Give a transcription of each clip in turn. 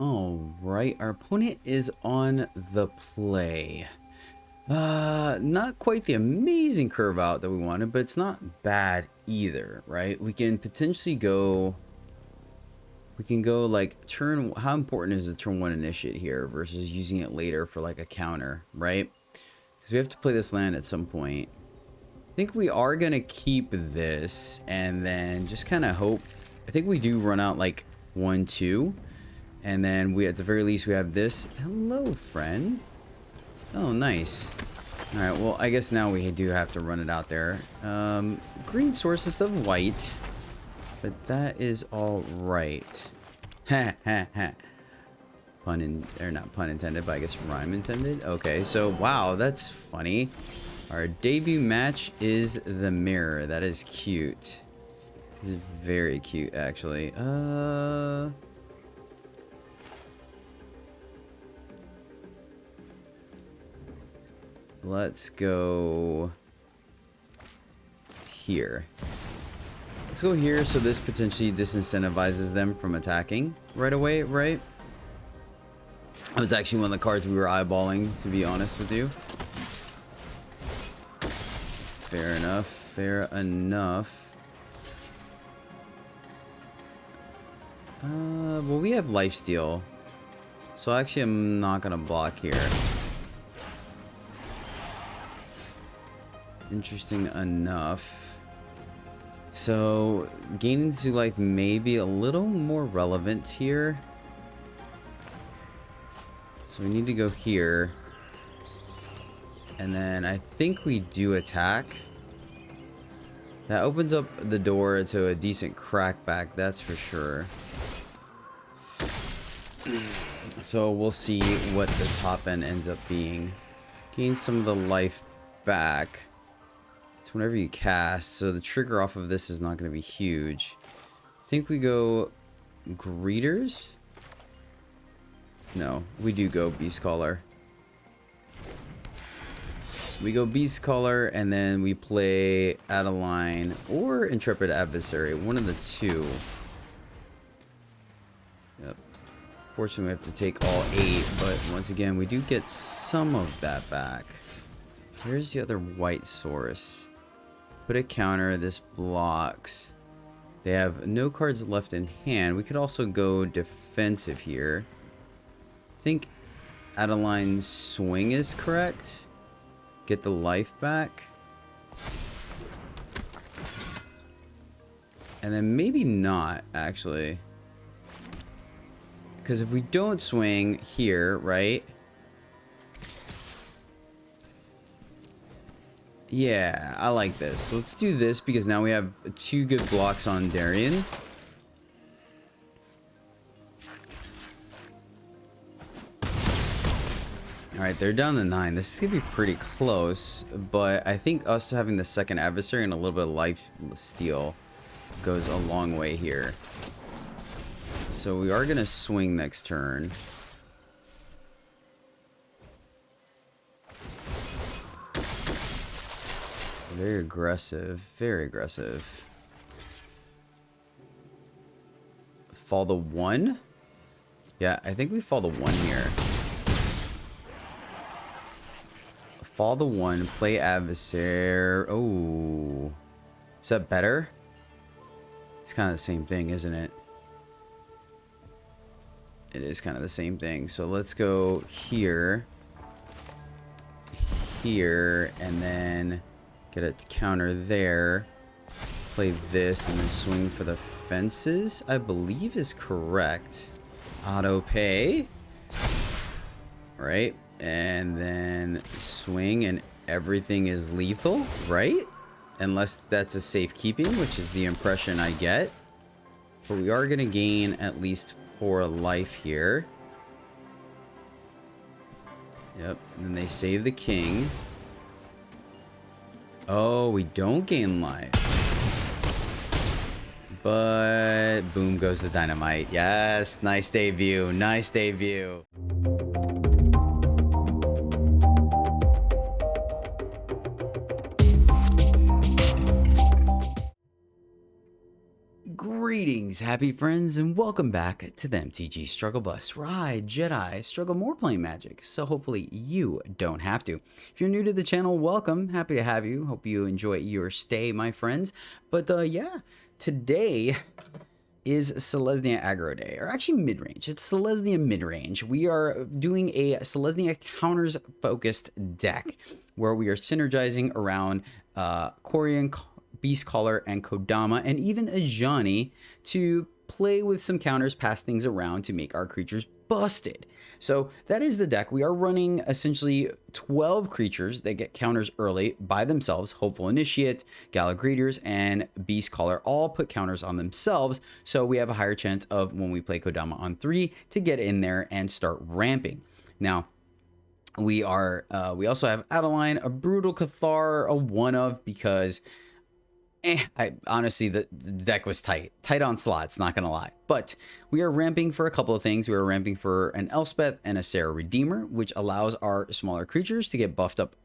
All right, our opponent is on the play. Not quite the amazing curve out that we wanted, but it's not bad either, right? We can potentially go. We can go like turn. How important is the turn one initiate here versus using it later for like a counter, right? Because we have to play this land at some point. I think we are gonna keep this and then just kind of hope. I think we do run out like 1-2. And then we, at the very least, we have this. Hello, friend. Oh, nice. All right, well, I guess now we do have to run it out there. Green source instead of white. But that is all right. Ha, ha, ha. Pun in, or not pun intended, but I guess rhyme intended. Okay, so, wow, that's funny. Our debut match is the mirror. That is cute. This is very cute, actually. Let's go here. Let's go here so this potentially disincentivizes them from attacking right away, right? That was actually one of the cards we were eyeballing, to be honest with you. Fair enough. Fair enough. Well, we have lifesteal. So actually I'm not gonna block here. Interesting enough. So gaining 2 life may be a little more relevant here. So we need to go here. And then I think we do attack. That opens up the door to a decent crackback, that's for sure. So we'll see what the top end ends up being. Gain some of the life back. It's whenever you cast, so the trigger off of this is not going to be huge. I think we go Greeters? No, we do go Beast Caller. We go Beast Caller, and then we play Adeline or Intrepid Adversary. One of the two. Yep. Fortunately, we have to take all 8, but once again, we do get some of that back. Here's the other white source. Put a counter, this blocks. They have no cards left in hand. We could also go defensive here. I think Adeline's swing is correct. Get the life back. And then maybe not, actually. Because if we don't swing here, right? Yeah, I like this. Let's do this because now we have 2 good blocks on Darien. Alright, they're down to 9. This is going to be pretty close, but I think us having the second adversary and a little bit of life steal goes a long way here. So we are going to swing next turn. Very aggressive, very aggressive. Fall the 1? Yeah, I think we fall the 1 here. Fall the 1, play adversary. Oh, is that better? It's kind of the same thing, isn't it? It is kind of the same thing. So let's go here, here, and then get a counter there. Play this and then swing for the fences, I believe is correct. Auto pay. Right? And then swing and everything is lethal, right? Unless that's a safekeeping, which is the impression I get. But we are going to gain at least 4 life here. Yep, and then they save the king. Oh, we don't gain life. But boom goes the dynamite. Yes, nice debut. Nice debut. Greetings, Greetings, happy friends, and welcome back to the MTG Struggle Bus, where I, Jedi, struggle more playing Magic, so hopefully you don't have to. If you're new to the channel, welcome, happy to have you, hope you enjoy your stay, my friends. But yeah, today is Selesnya aggro day, or actually mid-range. It's Selesnya mid-range. We are doing a Selesnya counters focused deck, where we are synergizing around Corian, Beast Caller, and Kodama, and even Ajani to play with some counters, pass things around to make our creatures busted. So that is the deck. We are running essentially 12 creatures that get counters early by themselves. Hopeful Initiate, Gala Greeters, and Beast Caller all put counters on themselves, so we have a higher chance of, when we play Kodama on 3, to get in there and start ramping. Now, we also have Adeline, a Brutal Cathar, a one of, because I honestly, the deck was tight on slots, not gonna lie. But we are ramping for a couple of things. We are ramping for an Elspeth and a Sarah Redeemer, which allows our smaller creatures to get buffed up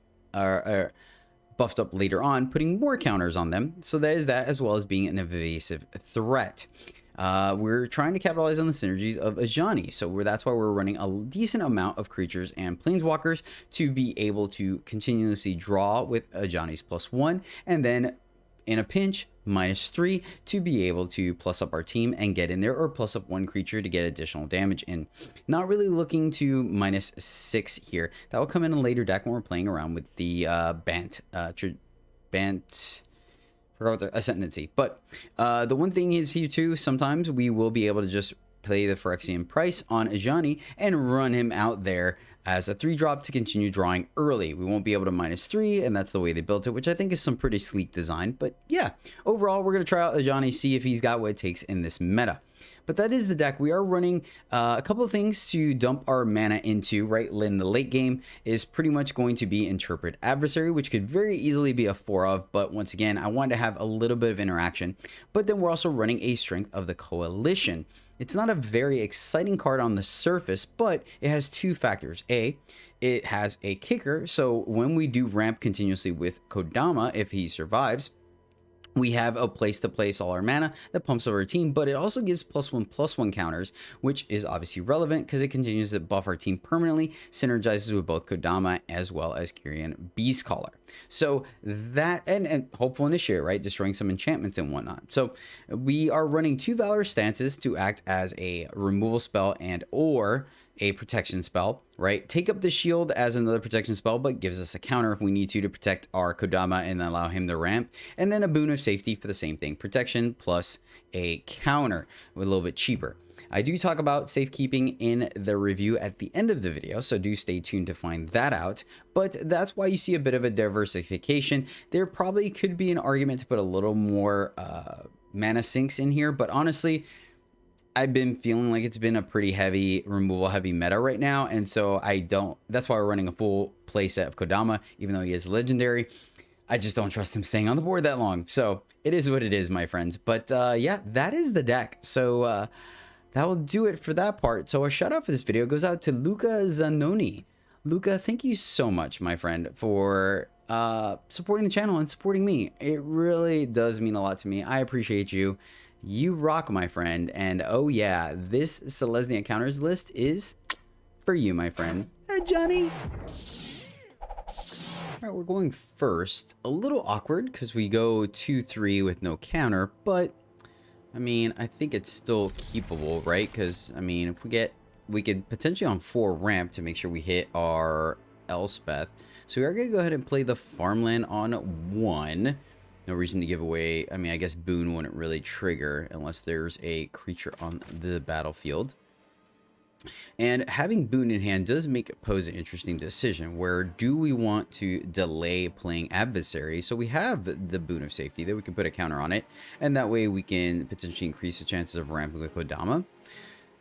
later on, putting more counters on them. So that is that, as well as being an evasive threat. We're trying to capitalize on the synergies of Ajani, so that's why we're running a decent amount of creatures and planeswalkers to be able to continuously draw with Ajani's +1, and then in a pinch, -3 to be able to plus up our team and get in there, or plus up one creature to get additional damage in. Not really looking to -6 here. That will come in a later deck when we're playing around with the Bant, forgot what the Ascendancy. But the one thing is here too, sometimes we will be able to just play the Phyrexian Price on Ajani and run him out there as a 3-drop to continue drawing early. We won't be able to -3, and that's the way they built it, which I think is some pretty sleek design. But yeah, overall, we're going to try out Ajani, see if he's got what it takes in this meta. But that is the deck. We are running a couple of things to dump our mana into, right? In the late game is pretty much going to be Interpret Adversary, which could very easily be a 4 of, but once again, I wanted to have a little bit of interaction. But then we're also running a Strength of the Coalition. It's not a very exciting card on the surface, but it has two factors. A, it has a kicker, so when we do ramp continuously with Kodama, if he survives, we have a place to place all our mana that pumps up our team, but it also gives +1/+1 counters, which is obviously relevant because it continues to buff our team permanently, synergizes with both Kodama as well as Kyrian Beast Caller. So that, and Hopeful Initiate, right? Destroying some enchantments and whatnot. So we are running 2 Valor stances to act as a removal spell and or a protection spell, right? Take up the shield as another protection spell, but gives us a counter if we need to protect our Kodama and allow him to ramp. And then a boon of safety for the same thing, protection plus a counter, a little bit cheaper. I do talk about safekeeping in the review at the end of the video, so do stay tuned to find that out. But that's why you see a bit of a diversification. There probably could be an argument to put a little more mana sinks in here, but honestly, I've been feeling like it's been a pretty heavy removal heavy meta right now, and so that's why we're running a full playset of Kodama, even though he is legendary. I just don't trust him staying on the board that long. So it is what it is, my friends. But yeah, that is the deck. So that will do it for that part. So a shout out for this video goes out to Luca Zanoni. Luca, thank you so much, my friend, for supporting the channel and supporting me. It really does mean a lot to me. I appreciate you. You rock, my friend. And oh yeah, this Selesnya counters list is for you, my friend. Hey, Johnny. All right, we're going first. A little awkward because we go 2-3 with no counter, but I mean, I think it's still keepable, right? Because I mean, if we could potentially on 4 ramp to make sure we hit our Elspeth. So we are gonna go ahead and play the farmland on 1. No reason to give away. I mean, I guess Boon wouldn't really trigger unless there's a creature on the battlefield. And having Boon in hand does pose an interesting decision. Where do we want to delay playing Adversary? So we have the Boon of Safety that we can put a counter on it, and that way we can potentially increase the chances of ramping with Kodama.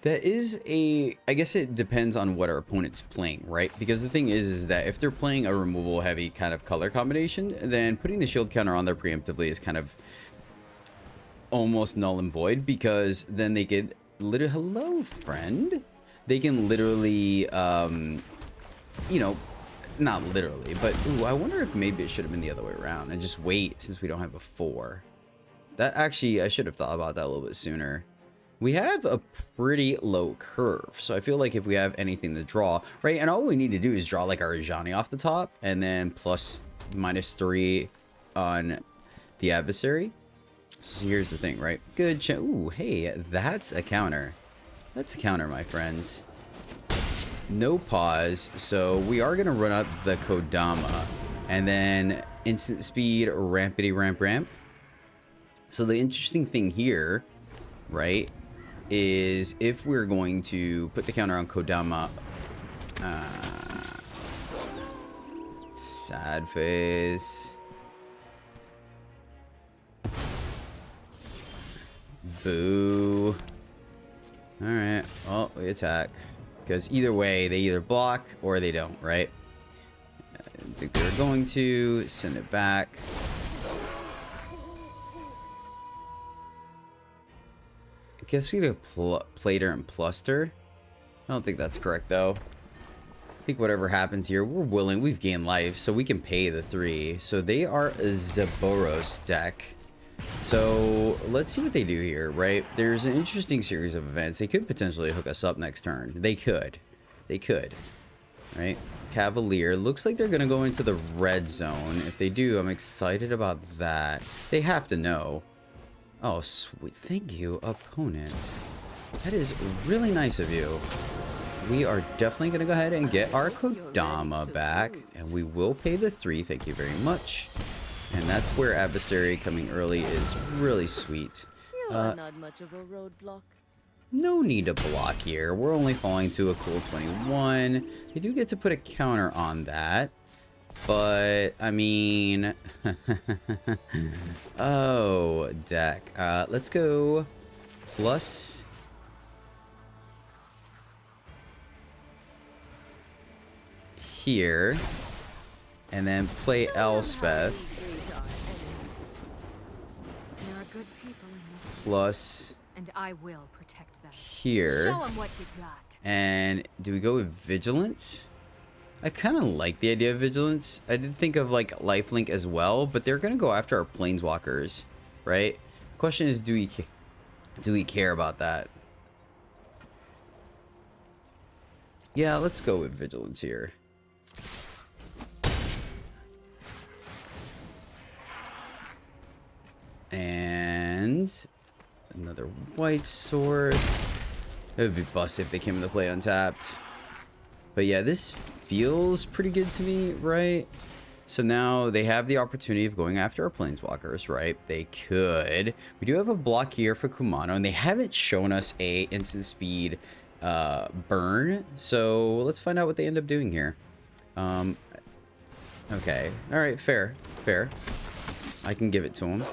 That is I guess it depends on what our opponent's playing, right? Because the thing is that if they're playing a removal heavy kind of color combination, then putting the shield counter on there preemptively is kind of almost null and void, because then they could literally, hello friend, they can literally, you know, not literally, but ooh, I wonder if maybe it should have been the other way around and just wait since we don't have a 4. That actually, I should have thought about that a little bit sooner. we have a pretty low curve. So I feel like if we have anything to draw, right, and all we need to do is draw like our Ajani off the top and then plus -3 on the adversary. So here's the thing, right? Good. Ooh, hey, that's a counter. That's a counter, my friends. No pause. So we are going to run up the Kodama and then instant speed, rampity ramp. So the interesting thing here, right, is if we're going to put the counter on Kodama, sad face. Boo. Alright, well, we attack. Because either way, they either block or they don't, right? I think they're going to send it back. I guess we get a plater and pluster. I don't think that's correct, though. I think whatever happens here, we're willing. We've gained life, so we can pay the 3. So they are a Zaboros deck. So let's see what they do here, right? There's an interesting series of events. They could potentially hook us up next turn. They could, right? Cavalier looks like they're gonna go into the red zone. If they do, I'm excited about that. They have to know. Oh, sweet. Thank you, opponent. That is really nice of you. We are definitely gonna go ahead and get our Kodama back, and we will pay the 3. Thank you very much. And that's where adversary coming early is really sweet. You are not much of a roadblock. No need to block here. We're only falling to a cool 21. They do get to put a counter on that. But, I mean... oh, deck. Let's go plus... here. And then play Elspeth. Plus and I will protect them. Here. Show them what you got. And do we go with Vigilance? I kind of like the idea of Vigilance. I did think of like Lifelink as well, but they're gonna go after our Planeswalkers, right? Question is, do we care about that? Yeah, let's go with Vigilance here. And another white source. It would be busted if they came into play untapped. But yeah, this feels pretty good to me, right? So now they have the opportunity of going after our Planeswalkers, right? They could. We do have a block here for Kumano, and they haven't shown us a instant speed burn. So let's find out what they end up doing here. Okay. All right, fair. I can give it to them.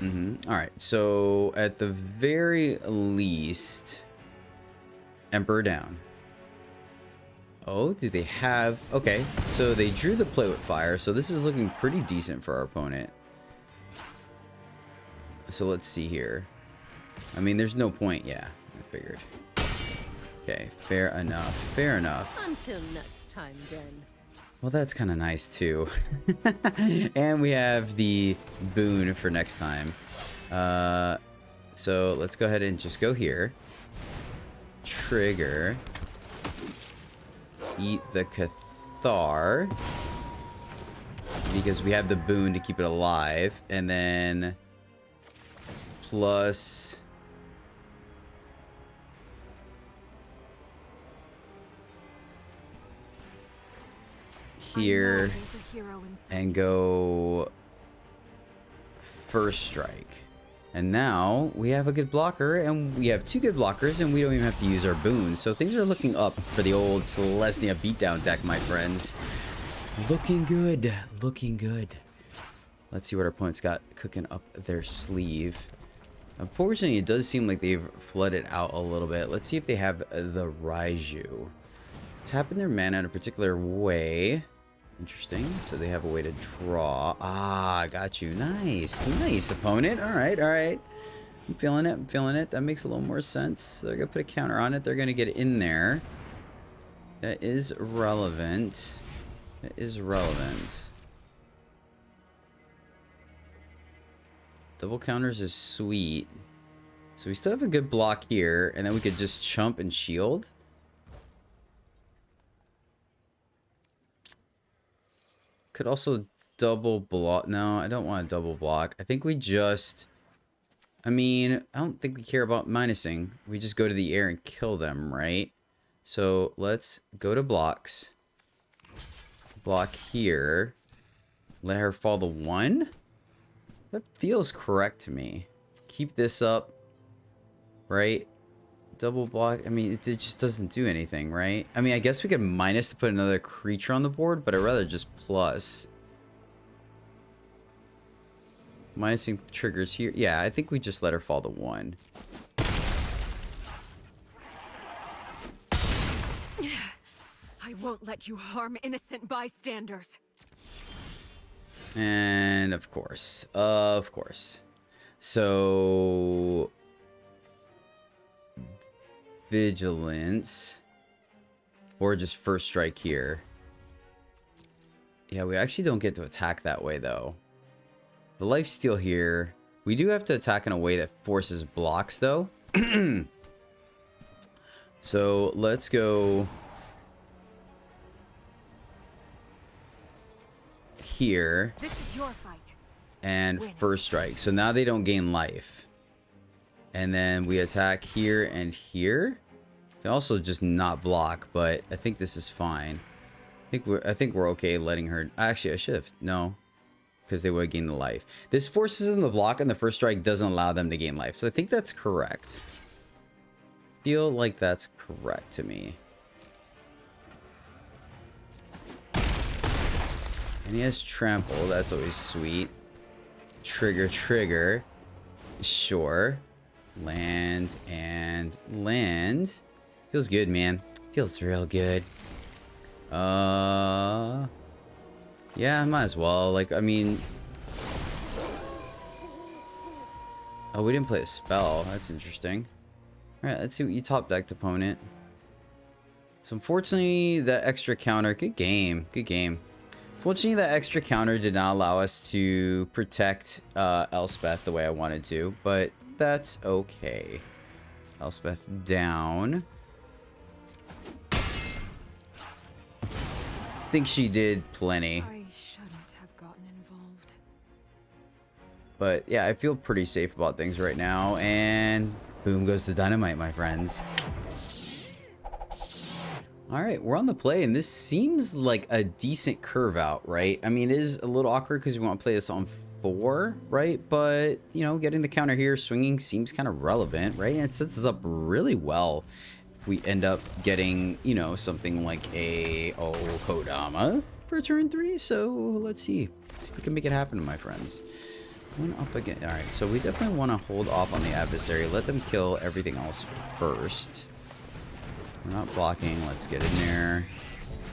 All right, so at the very least, Emperor down. Oh, do they have... Okay, so they drew the Play with Fire, so this is looking pretty decent for our opponent. So let's see here. I mean, there's no point. Yeah, I figured. Okay, fair enough. Until next time, then. Well, that's kind of nice, too. And we have the boon for next time. So let's go ahead and just go here. Trigger. Eat the Cathar. Because we have the boon to keep it alive. And then... plus... here and go first strike. And now we have a good blocker, and we have 2 good blockers, and we don't even have to use our boons. So things are looking up for the old Selesnya beatdown deck, my friends. Looking good. Let's see what our opponent's got cooking up their sleeve. Unfortunately, it does seem like they've flooded out a little bit. Let's see if they have the Raiju. Tapping their mana in a particular way. Interesting. So they have a way to draw. Ah, got you. Nice, opponent. All right. I'm feeling it. That makes a little more sense. So they're going to put a counter on it. They're going to get in there. That is relevant. Double counters is sweet. So we still have a good block here, and then we could just chump and shield. Could also double block. No, I don't want to double block. I think we just... I mean, I don't think we care about minusing. We just go to the air and kill them, right? So let's go to blocks. Block here. Let her fall to 1. That feels correct to me. Keep this up. Right? Double block. I mean, it just doesn't do anything, right? I mean, I guess we could minus to put another creature on the board, but I'd rather just plus. Minusing triggers here. Yeah, I think we just let her fall to 1. I won't let you harm innocent bystanders. And of course. So... Vigilance. Or just first strike here. Yeah, we actually don't get to attack that way, though. The lifesteal here. We do have to attack in a way that forces blocks, though. So, let's go... here. This is your fight. And first strike. So now they don't gain life. And then we attack here and here. We can also just not block, but I think this is fine. I think we're okay letting her... Actually, I should have... No. Because they would gain the life. This forces them to block, and the first strike doesn't allow them to gain life. So I think that's correct. Feel like that's correct to me. And he has trample. That's always sweet. Trigger. Sure. Land and land. Feels good, man. Feels real good. Yeah, might as well. Like, I mean... Oh, we didn't play a spell. That's interesting. Alright, let's see what you top decked, opponent. So unfortunately, that extra counter... Good game. Fortunately, that extra counter did not allow us to protect Elspeth the way I wanted to, but that's okay. Elspeth down. I think she did plenty. I shouldn't have gotten involved. But yeah, I feel pretty safe about things right now, and boom goes the dynamite, my friends. Alright, we're on the play, and this seems like a decent curve out, right? I mean, it is a little awkward because we want to play this on 4, right? But, you know, getting the counter here, swinging seems kind of relevant, right? And it sets us up really well if we end up getting, you know, something like a Kodama for turn 3. So, let's see. See if we can make it happen, my friends. One up again. Alright, so we definitely want to hold off on the adversary. Let them kill everything else first. We're not blocking. Let's get in there.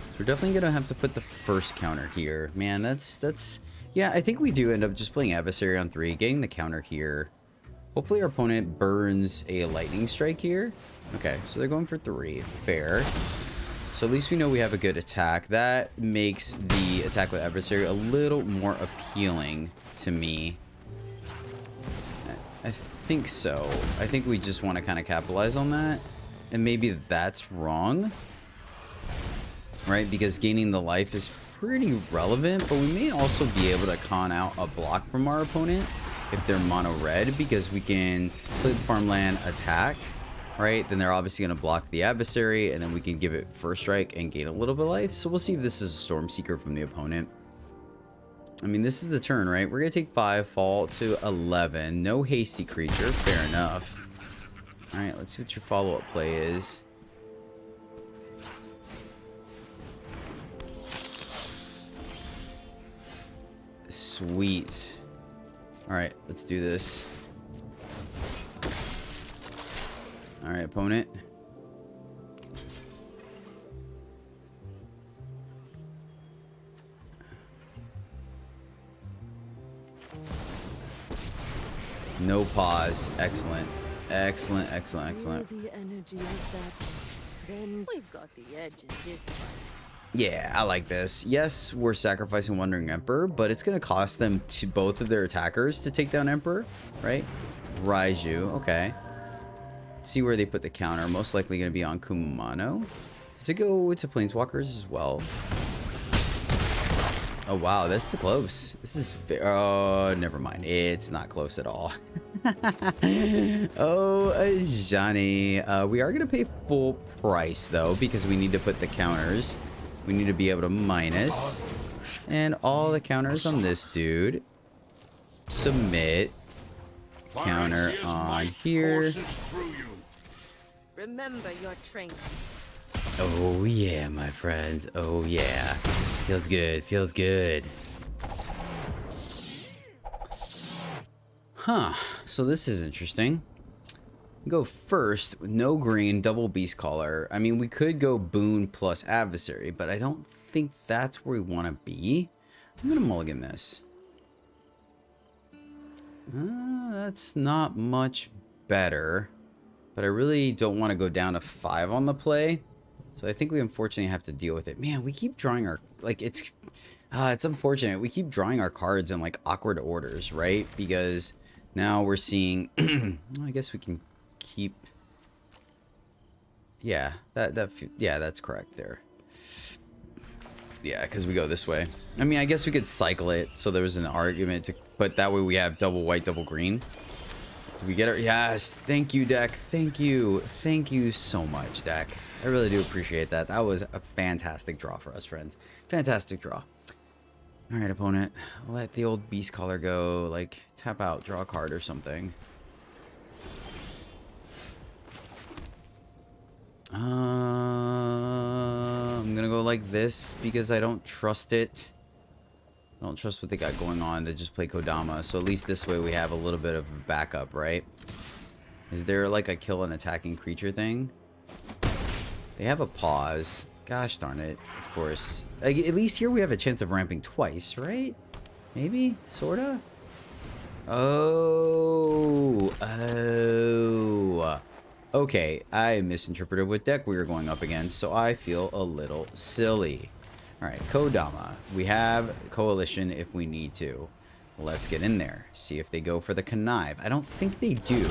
So we're definitely gonna have to put the first counter here. Man, that's yeah, I think we do end up just playing adversary on 3, getting the counter here. Hopefully our opponent burns a lightning strike here. Okay, so they're going for 3. Fair. So at least we know we have a good attack. That makes the attack with adversary a little more appealing to me. I think so. I think we just want to kind of capitalize on that. And maybe that's wrong, right? Because gaining the life is pretty relevant, but we may also be able to con out a block from our opponent if they're mono red, because we can play the farmland attack, right? Then they're obviously going to block the adversary, and then we can give it first strike and gain a little bit of life. So we'll see if this is a Storm Seeker from the opponent. I mean, this is the turn, right? We're going to take 5, fall to 11. No hasty creature. Fair enough. Alright, let's see what your follow-up play is. Sweet. Alright, let's do this. Alright, opponent. No pause. Excellent. Excellent. Feel the energy of battle. Then we've got the edge in this fight. Yeah, I like this. Yes, we're sacrificing Wandering Emperor, but it's going to cost them to both of their attackers to take down Emperor, right? Raiju, okay. Let's see where they put the counter. Most likely going to be on Kumano. Does it go to Planeswalkers as well? Oh, wow, this is close. This is... Oh, never mind. It's not close at all. Oh, Ajani. We are going to pay full price, though, because we need to put the counters. We need to be able to minus. And all the counters on this dude. Submit. Counter on here. Remember your training. Oh, yeah, my friends. Oh, yeah. Feels good. Feels good. Huh. So this is interesting. Go first with no green, double beast caller. I mean, we could go boon plus adversary, but I don't think that's where we want to be. I'm gonna mulligan this. That's not much better, but I really don't want to go down to 5 on the play, so I think we unfortunately have to deal with it. Man, we keep drawing our it's unfortunate. We keep drawing our cards in like awkward orders, right? Because now we're seeing. I guess we can keep. Yeah, that's correct there. Yeah, because we go this way. I mean, I guess we could cycle it. So there was an argument to, but that way we have double white, double green. Do we get our? Yes, thank you, deck. Thank you so much, deck. I really do appreciate that. That was a fantastic draw for us, friends. Fantastic draw. All right, opponent. Let the old beast caller go. Like, tap out, draw a card or something. I'm gonna go like this because I don't trust it. I don't trust what they got going on to just play Kodama. So at least this way we have a little bit of backup, right? Is there like a kill an attacking creature thing? They have a pause. Gosh darn it. Of course. Like, at least here we have a chance of ramping twice, right? Maybe? Sorta? Oh. Okay, I misinterpreted what deck we were going up against, so I feel a little silly. Alright, Kodama. We have Coalition if we need to. Let's get in there. See if they go for the Connive. I don't think they do.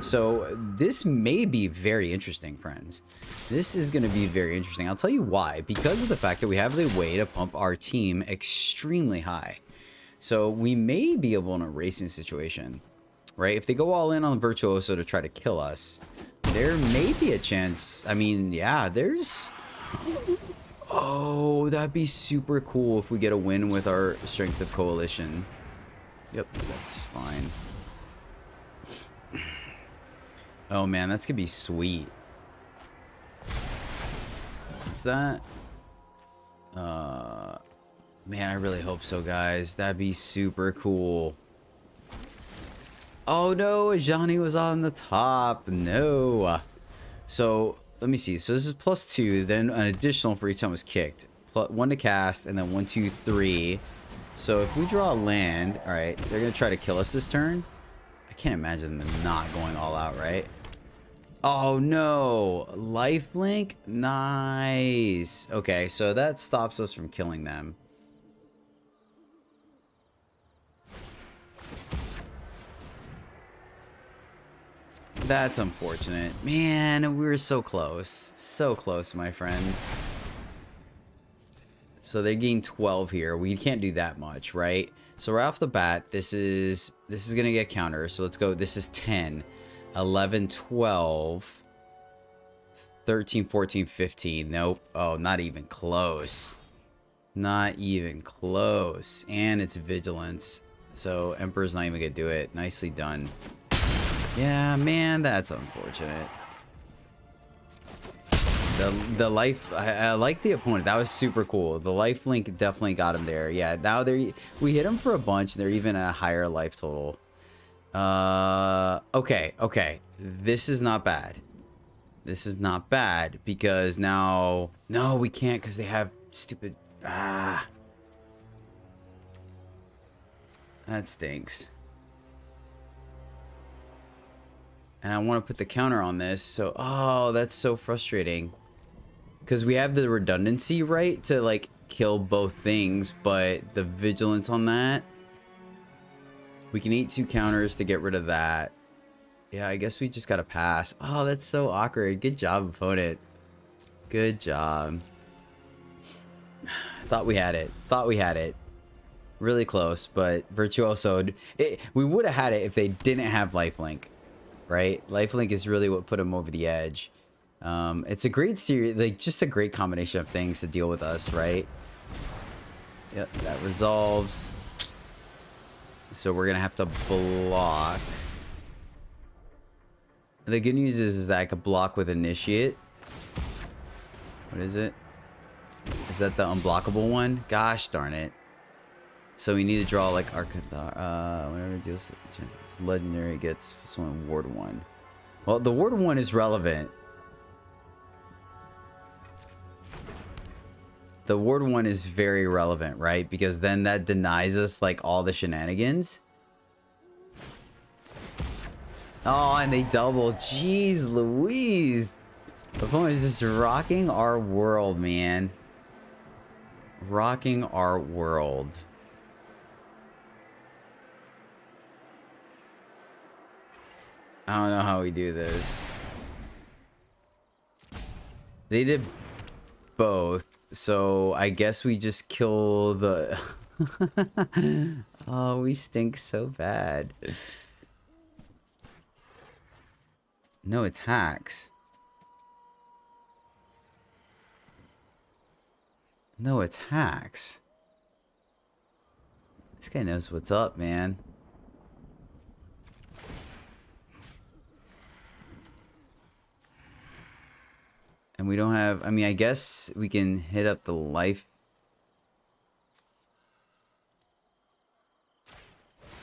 So this may be very interesting, friends. This is going to be very interesting. I'll tell you why. Because of the fact that we have the way to pump our team extremely high. So we may be able in a racing situation, right? If they go all in on Virtuoso to try to kill us, there may be a chance. I mean, yeah, there's... Oh, that'd be super cool if we get a win with our Strength of Coalition. Yep, that's fine. Oh, man, that's gonna be sweet. What's that? Man, I really hope so, guys. That'd be super cool. Oh no, Ajani was on the top. No. So let me see. So this is +2, then an additional for each time it was kicked. +1 to cast, and then 1, 2, 3. So if we draw a land, all right, they're gonna try to kill us this turn. I can't imagine them not going all out, right? Oh no, lifelink, nice. Okay, so that stops us from killing them. That's unfortunate. Man, we were so close. So close, my friends. So they gain 12 here. We can't do that much, right? So right off the bat, this is going to get counter. So let's go. This is 10, 11, 12, 13, 14, 15. Nope. Oh, not even close. Not even close. And it's vigilance. So Emperor's not even going to do it. Nicely done. Yeah, man, that's unfortunate. The life, I like the opponent. That was super cool. The life link definitely got him there. Yeah, now we hit him for a bunch. They're even a higher life total. Okay. This is not bad. This is not bad because now, no, we can't because they have stupid. That stinks. And I want to put the counter on this, so... Oh, that's so frustrating. Because we have the redundancy, right, to like kill both things, but the vigilance on that, we can eat 2 counters to get rid of that. Yeah, I guess we just gotta pass. Oh, that's so awkward. Good job, opponent. Good job. Thought we had it. Thought we had it. Really close, but Virtuoso. We would have had it if they didn't have lifelink, right? Lifelink is really what put them over the edge. It's a great series, like just a great combination of things to deal with us, right? Yep, that resolves. So we're gonna have to block. The good news is that I could block with Initiate. What is it? Is that the unblockable one? Gosh darn it. So we need to draw like Arcathar. Whenever it deals it's legendary, it gets someone Ward 1. Well, the Ward 1 is relevant. The Ward 1 is very relevant, right? Because then that denies us like all the shenanigans. Oh, and they double. Jeez Louise. The opponent is just rocking our world, man. Rocking our world. I don't know how we do this. They did both, so I guess we just kill the... Oh, we stink so bad. No attacks. No attacks. This guy knows what's up, man. And we don't have... I mean, I guess we can hit up the life.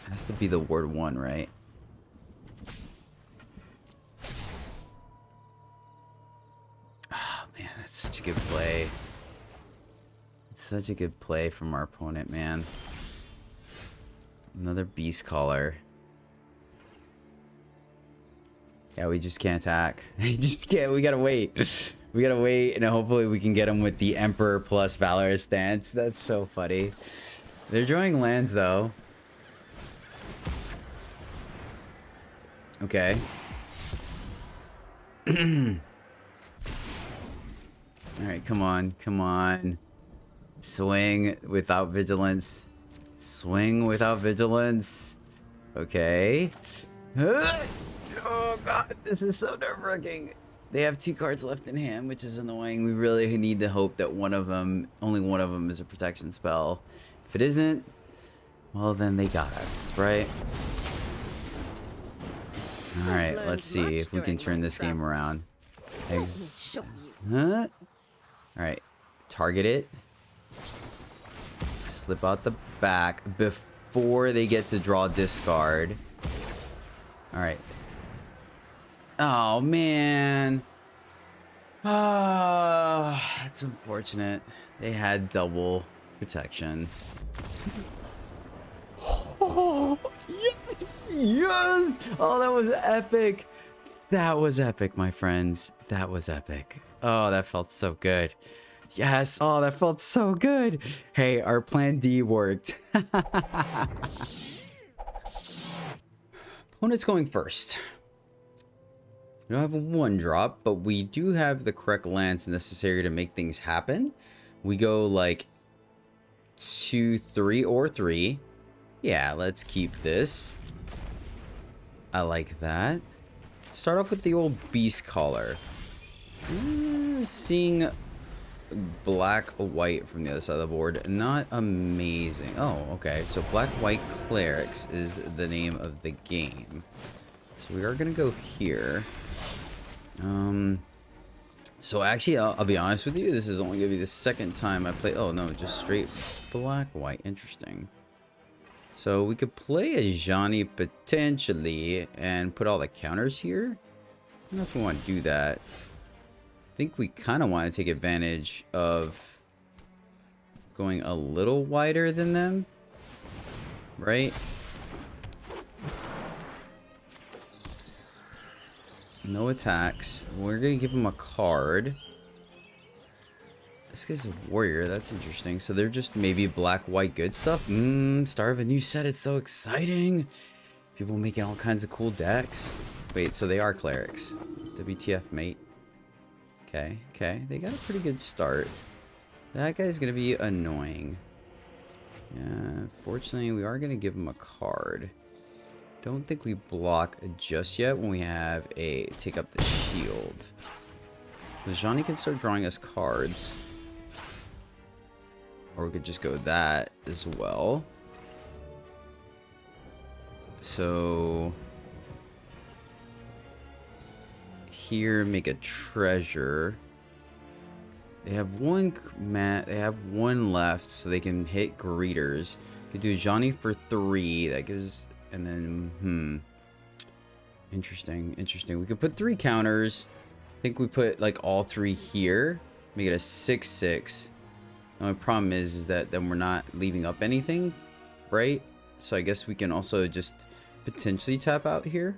Has to be the Ward 1, right? Oh, man, that's such a good play. Such a good play from our opponent, man. Another Beast Caller. Yeah, we just can't attack. We just can't. We gotta wait. We gotta wait, and hopefully we can get him with the Emperor plus Valorous stance. That's so funny. They're drawing lands, though. Okay. Alright, come on. Come on. Swing without vigilance. Swing without vigilance. Okay. Oh god, this is so nerve-wracking. They have 2 cards left in hand, which is annoying. We really need to hope that one of them, only one of them, is a protection spell. If it isn't, well then they got us, right? Alright, let's see if we can turn this game around. Huh? Alright, target it. Slip out the back before they get to draw discard. Alright. Oh, man. Ah, that's unfortunate. They had double protection. Oh, yes! Yes! Oh, that was epic. That was epic, my friends. That was epic. Oh, that felt so good. Yes. Oh, that felt so good. Hey, our plan D worked. Opponent's going first. We don't have a 1-drop, but we do have the correct lands necessary to make things happen. We go like 2, 3, or 3. Yeah, let's keep this. I like that. Start off with the old Beast Caller. Seeing black white from the other side of the board, not amazing. Oh, okay. So black white clerics is the name of the game. So we are gonna go here. So actually, I'll be honest with you. This is only gonna be the second time I play. Oh no, just straight black white. Interesting. So we could play Ajani potentially and put all the counters here. I don't know if we want to do that. I think we kind of want to take advantage of going a little wider than them, right? No attacks. We're going to give them a card. This guy's a warrior. That's interesting. So they're just maybe black, white, good stuff. Start of a new set. It's so exciting. People making all kinds of cool decks. Wait, so they are clerics. WTF, mate. Okay, okay. They got a pretty good start. That guy's going to be annoying. Yeah, fortunately, we are going to give him a card. Don't think we block just yet when we have a take up the shield. Ajani can start drawing us cards. Or we could just go that as well. So here, make a treasure. They have one they have one left, so they can hit greeters. Could do Ajani for 3. That gives, and then interesting, interesting. We could put 3 counters. I think we put like all 3 here. Make it a 6/6. The only problem is that then we're not leaving up anything, right? So I guess we can also just potentially tap out here.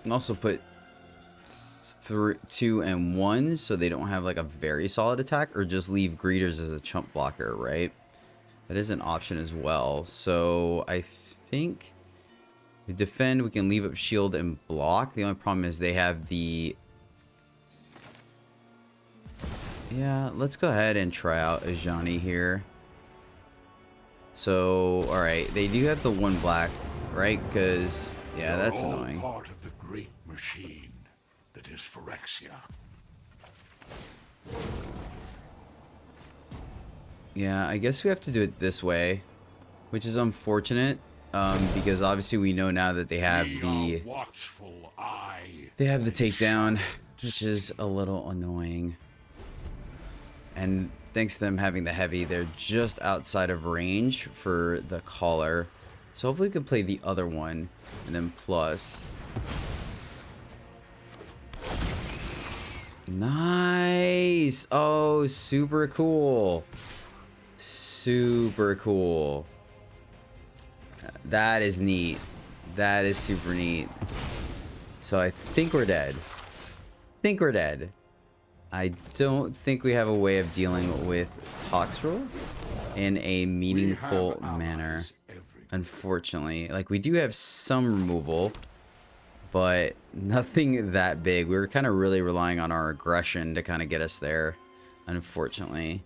And also put 2 and 1 so they don't have like a very solid attack, or just leave greeters as a chump blocker, right? That is an option as well. So I think we defend, we can leave up shield and block. The only problem is they have the... Yeah, let's go ahead and try out Ajani here. So, alright, they do have the 1 black, right? Because, yeah, that's annoying. Part of the great machine that is Phyrexia. Yeah, I guess we have to do it this way, which is unfortunate, because obviously we know now that they have the watchful eye. They have the takedown, which is a little annoying. And thanks to them having the heavy, they're just outside of range for the collar. So hopefully we can play the other one and then plus. Nice. Oh, super cool. Super cool. That is neat. That is super neat. So I think we're dead. I don't think we have a way of dealing with Toxrill in a meaningful manner. Unfortunately. Like, we do have some removal, but nothing that big. We were kind of really relying on our aggression to kind of get us there, unfortunately.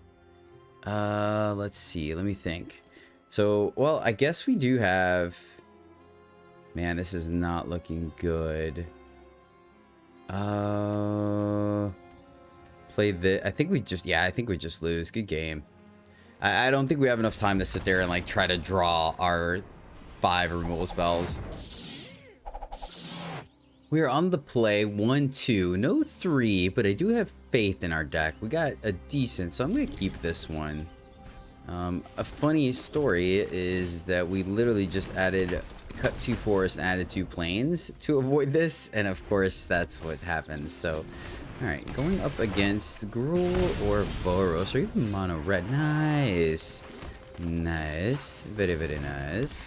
Let's see. Let me think. So, well, I guess we do have... Man, this is not looking good. Play the... I think we just... Yeah, I think we just lose. Good game. I don't think we have enough time to sit there and, like, try to draw our 5 removal spells. We're on the play. 1, 2. No 3, but I do have faith in our deck. We got a decent, so I'm going to keep this one. A funny story is that we literally just cut 2 forests and added 2 plains to avoid this, and of course that's what happens. So, alright, going up against Gruul or Boros, or even Mono Red. Nice. Nice. Very, very nice.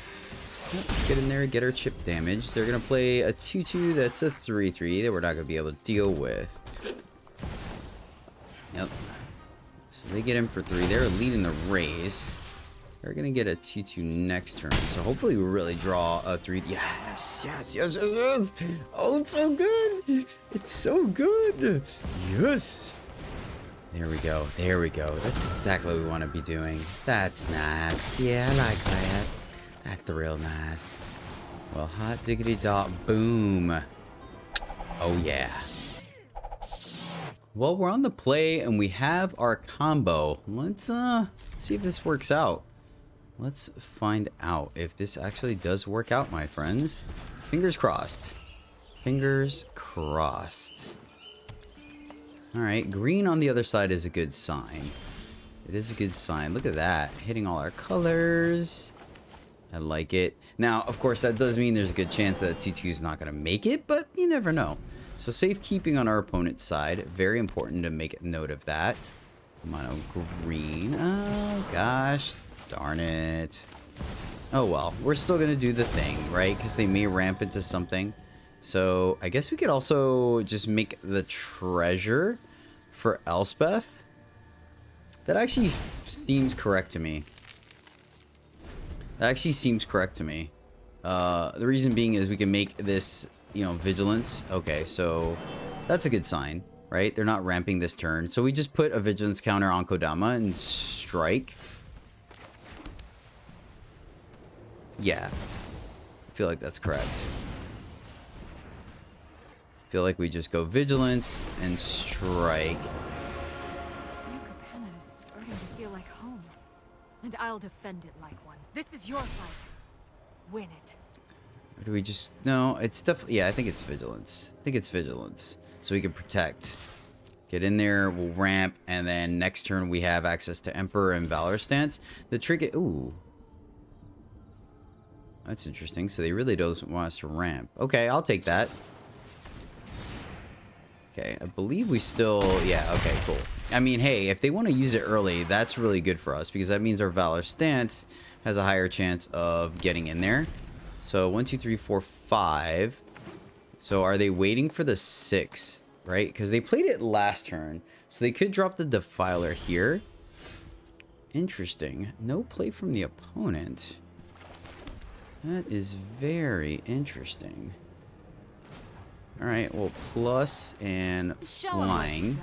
Let's get in there and get our chip damage. They're going to play a 2/2 that's a 3/3 that we're not going to be able to deal with. Yep. So they get in for 3. They're leading the race. They're going to get a 2/2 next turn. So hopefully we really draw a 3. Yes, yes, yes, yes, yes. Oh, it's so good. It's so good. Yes. There we go. There we go. That's exactly what we want to be doing. That's nice. Yeah, I like that. That's real nice. Well, hot diggity dot boom. Oh, yeah. Well, we're on the play and we have our combo. Let's see if this works out. Let's find out if this actually does work out, my friends. Fingers crossed. Fingers crossed. Alright, green on the other side is a good sign. It is a good sign. Look at that. Hitting all our colors. I like it. Now, of course, that does mean there's a good chance that 2/2 is not going to make it, but you never know. So safekeeping on our opponent's side. Very important to make note of that. Mono green. Oh, gosh. Darn it. Oh, well. We're still going to do the thing, right? Because they may ramp into something. So I guess we could also just make the treasure for Elspeth. That actually seems correct to me. That actually seems correct to me. The reason being is we can make this, you know, vigilance. Okay, so that's a good sign, right? They're not ramping this turn. So we just put a vigilance counter on Kodama and strike. Yeah. I feel like that's correct. I feel like we just go vigilance and strike. New Capenna is starting to feel like home. And I'll defend it like one. This is your fight. Win it. Or do we just... No, it's definitely... Yeah, I think it's vigilance. I think it's vigilance. So we can protect. Get in there, we'll ramp, and then next turn we have access to Emperor and Valor Stance. The trick... Ooh. That's interesting. So they really don't want us to ramp. Okay, I'll take that. Okay, I believe we still... Yeah, okay, cool. I mean, hey, if they want to use it early, that's really good for us, because that means our Valor Stance has a higher chance of getting in there. So 1, 2, 3, 4, 5. So are they waiting for the 6, right? Because they played it last turn, so they could drop the Defiler here. Interesting. No play from the opponent. That is very interesting. Alright, well, plus and flying.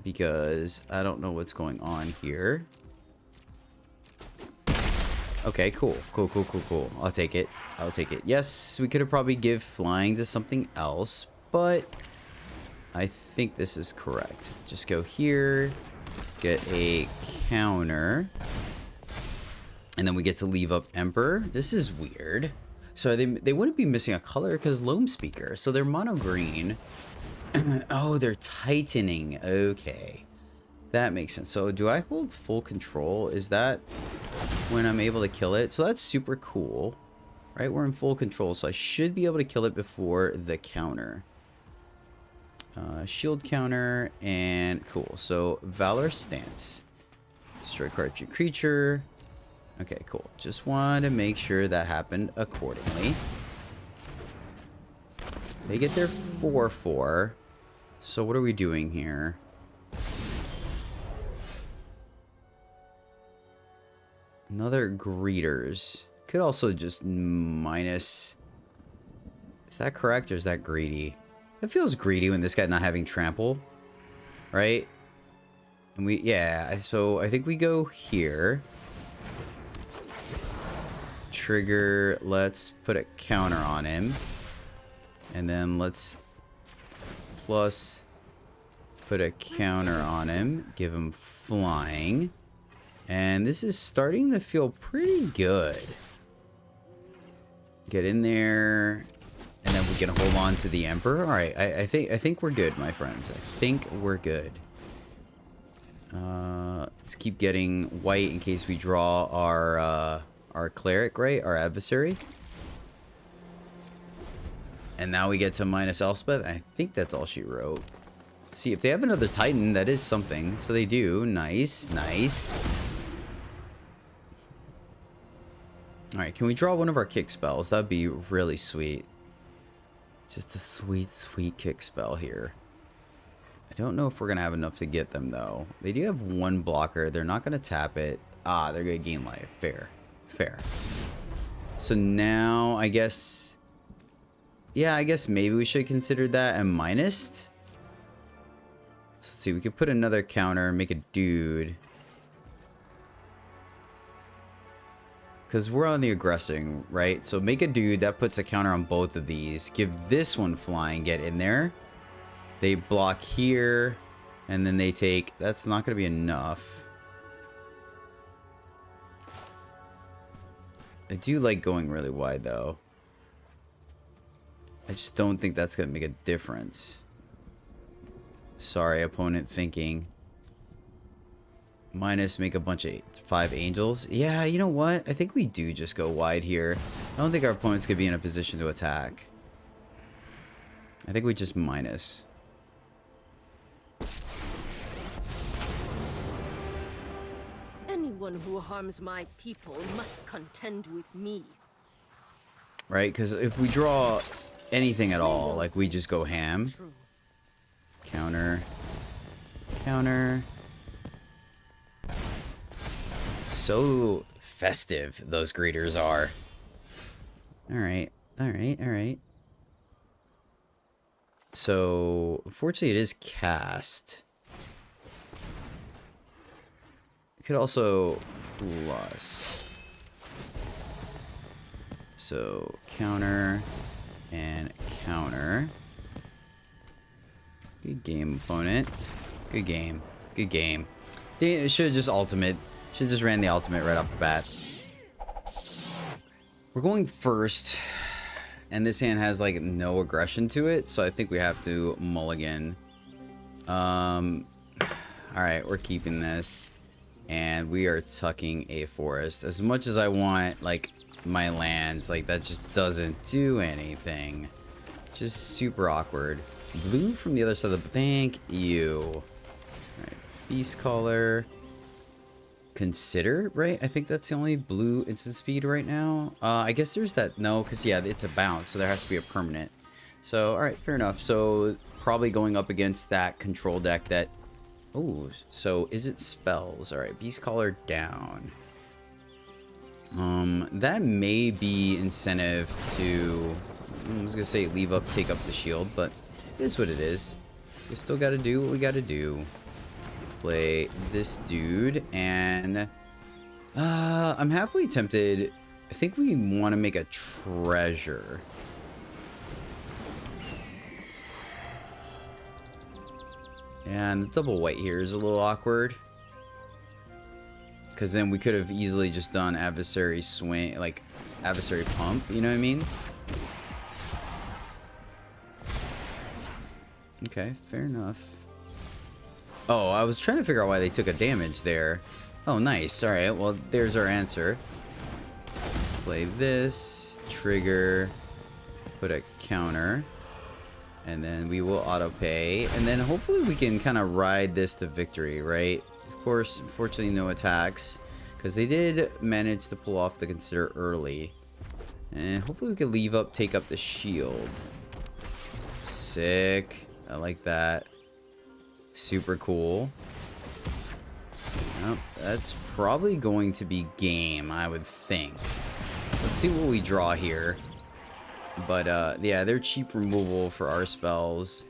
Because I don't know what's going on here. Okay, cool. Cool. I'll take it. Yes, we could have probably give flying to something else, but I think this is correct. Just go here, get a counter, and then we get to leave up Emperor. This is weird. So they wouldn't be missing a color because Loam Speaker. So they're mono green. Oh, they're tightening. Okay. That makes sense. So do I hold full control? Is that when I'm able to kill it? So that's super cool. Right? We're in full control. So I should be able to kill it before the counter. Shield counter. And cool. So Valor Stance. Destroy card your creature. Okay, cool. Just wanted to make sure that happened accordingly. They get their 4/4. So what are we doing here? Another greeters. Could also just minus. Is that correct or is that greedy? It feels greedy when this guy not having trample. Right? And we, yeah, so I think we go here. Trigger, let's put a counter on him. And then let's plus put a counter on him. Give him flying. And this is starting to feel pretty good. Get in there. And then we can hold on to the Emperor. Alright, I think we're good, my friends. I think we're good. Let's keep getting white in case we draw our cleric, right? Our adversary. And now we get to minus Elspeth. I think that's all she wrote. See, if they have another Titan, that is something. So they do. Nice. Alright, can we draw one of our kick spells? That'd be really sweet. Just a sweet kick spell here. I don't know if we're going to have enough to get them, though. They do have one blocker. They're not going to tap it. Ah, they're going to gain life. Fair. So now, I guess... Yeah, I guess maybe we should consider that a minus. Let's see, we could put another counter, make a dude. Because we're on the aggressing, right? So make a dude, that puts a counter on both of these. Give this one flying, get in there. They block here, and then they take... That's not going to be enough. I do like going really wide, though. I just don't think that's going to make a difference. Sorry, opponent thinking. Minus, make a bunch of 5 angels. Yeah, you know what? I think we do just go wide here. I don't think our opponent's going to be in a position to attack. I think we just minus. Anyone who harms my people must contend with me. right? Because if we draw anything at all, like we just go ham. True. Counter. Counter. So festive those greeters are. Alright, alright, alright. So, unfortunately, it is cast. It could also plus. So, counter and counter. Good game, opponent. Good game. Good game. It should have just ultimate. Should have just ran the ultimate right off the bat. We're going first. And this hand has like no aggression to it, so I think we have to mulligan. Alright, we're keeping this. And we are tucking a forest. As much as I want like my lands, like that just doesn't do anything. Just super awkward. Blue from the other side of the thank you. Alright, beast color. Consider, right? I think that's the only blue instant speed right now. I guess there's that, no, because yeah, it's a bounce, so there has to be a permanent. So, alright, fair enough. So, probably going up against that control deck that... Oh, so is it spells? Alright, beast collar down. That may be incentive to... I was gonna say leave up, take up the shield, but it is what it is. We still gotta do what we gotta do. Play this dude, and I'm halfway tempted. I think we want to make a treasure. And the double white here is a little awkward, because then we could have easily just done adversary swing, like adversary pump, you know what I mean? Okay, fair enough. Oh, I was trying to figure out why they took a damage there. Oh, nice. Alright, well, there's our answer. Play this. Trigger. Put a counter. And then we will auto-pay. And then hopefully we can kind of ride this to victory, right? Of course, unfortunately, no attacks. Because they did manage to pull off the consider early. And hopefully we can leave up, take up the shield. Sick. I like that. Super cool. Well, that's probably going to be game, I would think. Let's see what we draw here. But, yeah, they're cheap removal for our spells.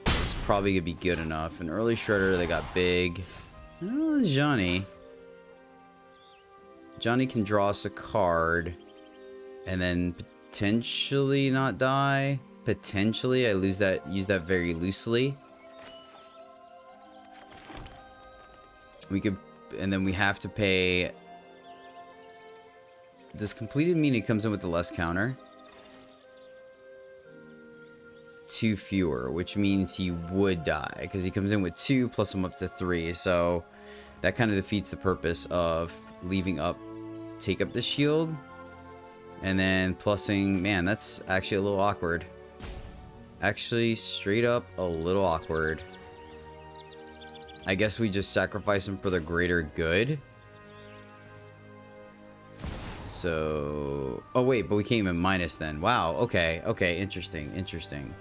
It's probably going to be good enough. An early Shredder, they got big. Oh, Ajani. Ajani can draw us a card. And then potentially not die. Potentially, I use that very loosely. We could, and then we have to pay. Does completed mean it comes in with the less counter? 2 fewer, which means he would die because he comes in with 2 plus him up to 3. So that kind of defeats the purpose of leaving up, take up the shield, and then plussing. Man, that's actually a little awkward. Actually, straight up a little awkward. I guess we just sacrifice him for the greater good. So... Oh, wait, but we came in minus then. Wow, okay. Okay, interesting, interesting.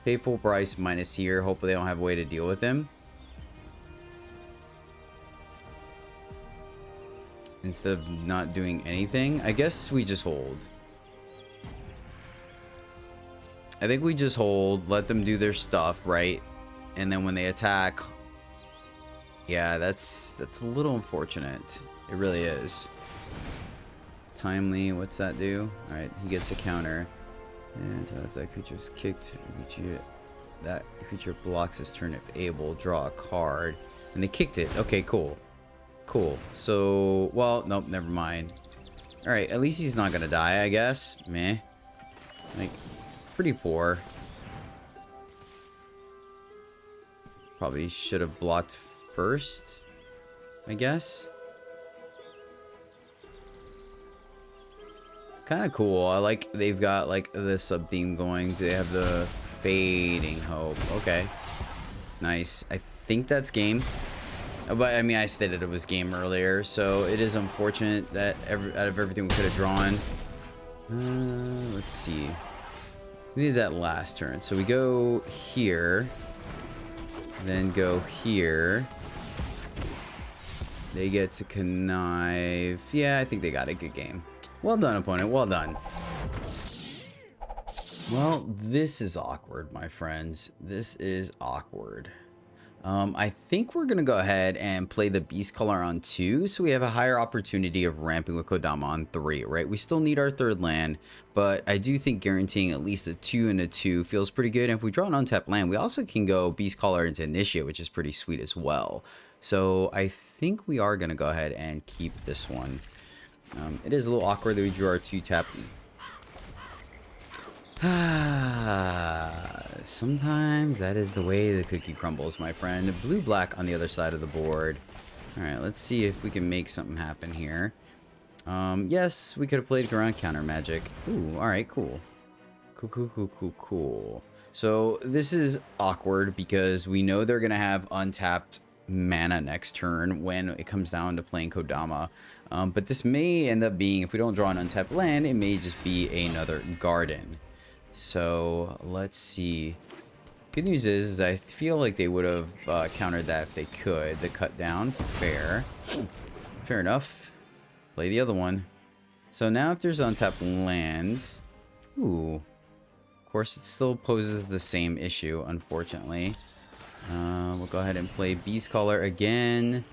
Pay full price minus here. Hopefully they don't have a way to deal with him. Instead of not doing anything. I guess we just hold. I think we just hold. Let them do their stuff, right? And then when they attack... Yeah, that's a little unfortunate. It really is. Timely, what's that do? Alright, he gets a counter. And so if that creature's kicked, that creature blocks his turn if able. Draw a card. And they kicked it. Okay, cool. Cool. So, well, nope, never mind. Alright, at least he's not gonna die, I guess. Meh. Like, pretty poor. Probably should have blocked first, I guess. Kind of cool. I like they've got like the sub theme going. They have the fading hope. Okay, nice. I think that's game. But I mean, I stated it was game earlier, so it is unfortunate that out of everything we could have drawn, Let's see. We need that last turn. So we go here. Then go here. They get to connive. Yeah, I think they got a good game. Well done, opponent. Well done. Well, this is awkward, my friends. This is awkward. I think we're going to go ahead and play the Beast Color on 2, so we have a higher opportunity of ramping with Kodama on 3, right? We still need our third land, but I do think guaranteeing at least a 2 and a 2 feels pretty good. And if we draw an untapped land, we also can go Beast Color into Initiate, which is pretty sweet as well. So I think we are going to go ahead and keep this one. It is a little awkward that we drew our 2-tap. Sometimes that is the way the cookie crumbles, my friend. Blue-black on the other side of the board. Alright, let's see if we can make something happen here. Yes, we could have played around counter magic. Ooh, alright, cool. Cool. So this is awkward because we know they're going to have untapped mana next turn when it comes down to playing Kodama. But this may end up being, if we don't draw an untapped land, it may just be another garden. So let's see. Good news is I feel like they would have countered that if they could. The cut down, fair enough. Play the other one. So now if there's untapped land, ooh, of course it still poses the same issue, unfortunately. We'll go ahead and play Beast Caller again,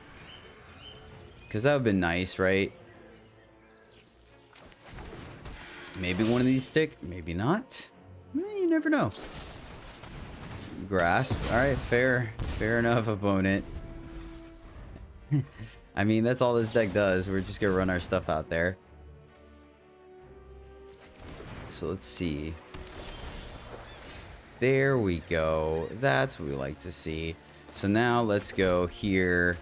because that would have been nice, right? Maybe one of these stick, maybe not. You never know. Grasp. Alright, fair enough, opponent. I mean, that's all this deck does. We're just gonna run our stuff out there. So let's see. There we go. That's what we like to see. So now let's go here.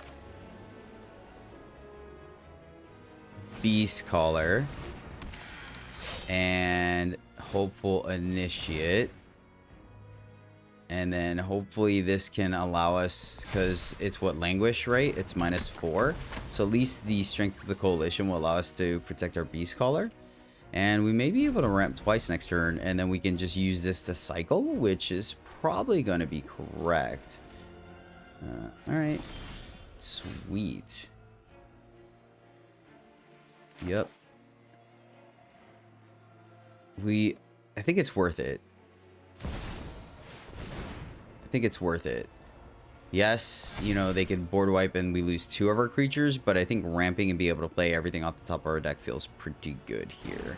Beast Caller. And Hopeful Initiate. And then hopefully this can allow us, because it's what, Languish, right? It's -4. So at least the Strength of the Coalition will allow us to protect our Beast Caller. And we may be able to ramp twice next turn, and then we can just use this to cycle, which is probably going to be correct. Alright. Sweet. Yep. I think it's worth it. I think it's worth it. Yes, you know, they can board wipe and we lose 2 of our creatures, but I think ramping and be able to play everything off the top of our deck feels pretty good here.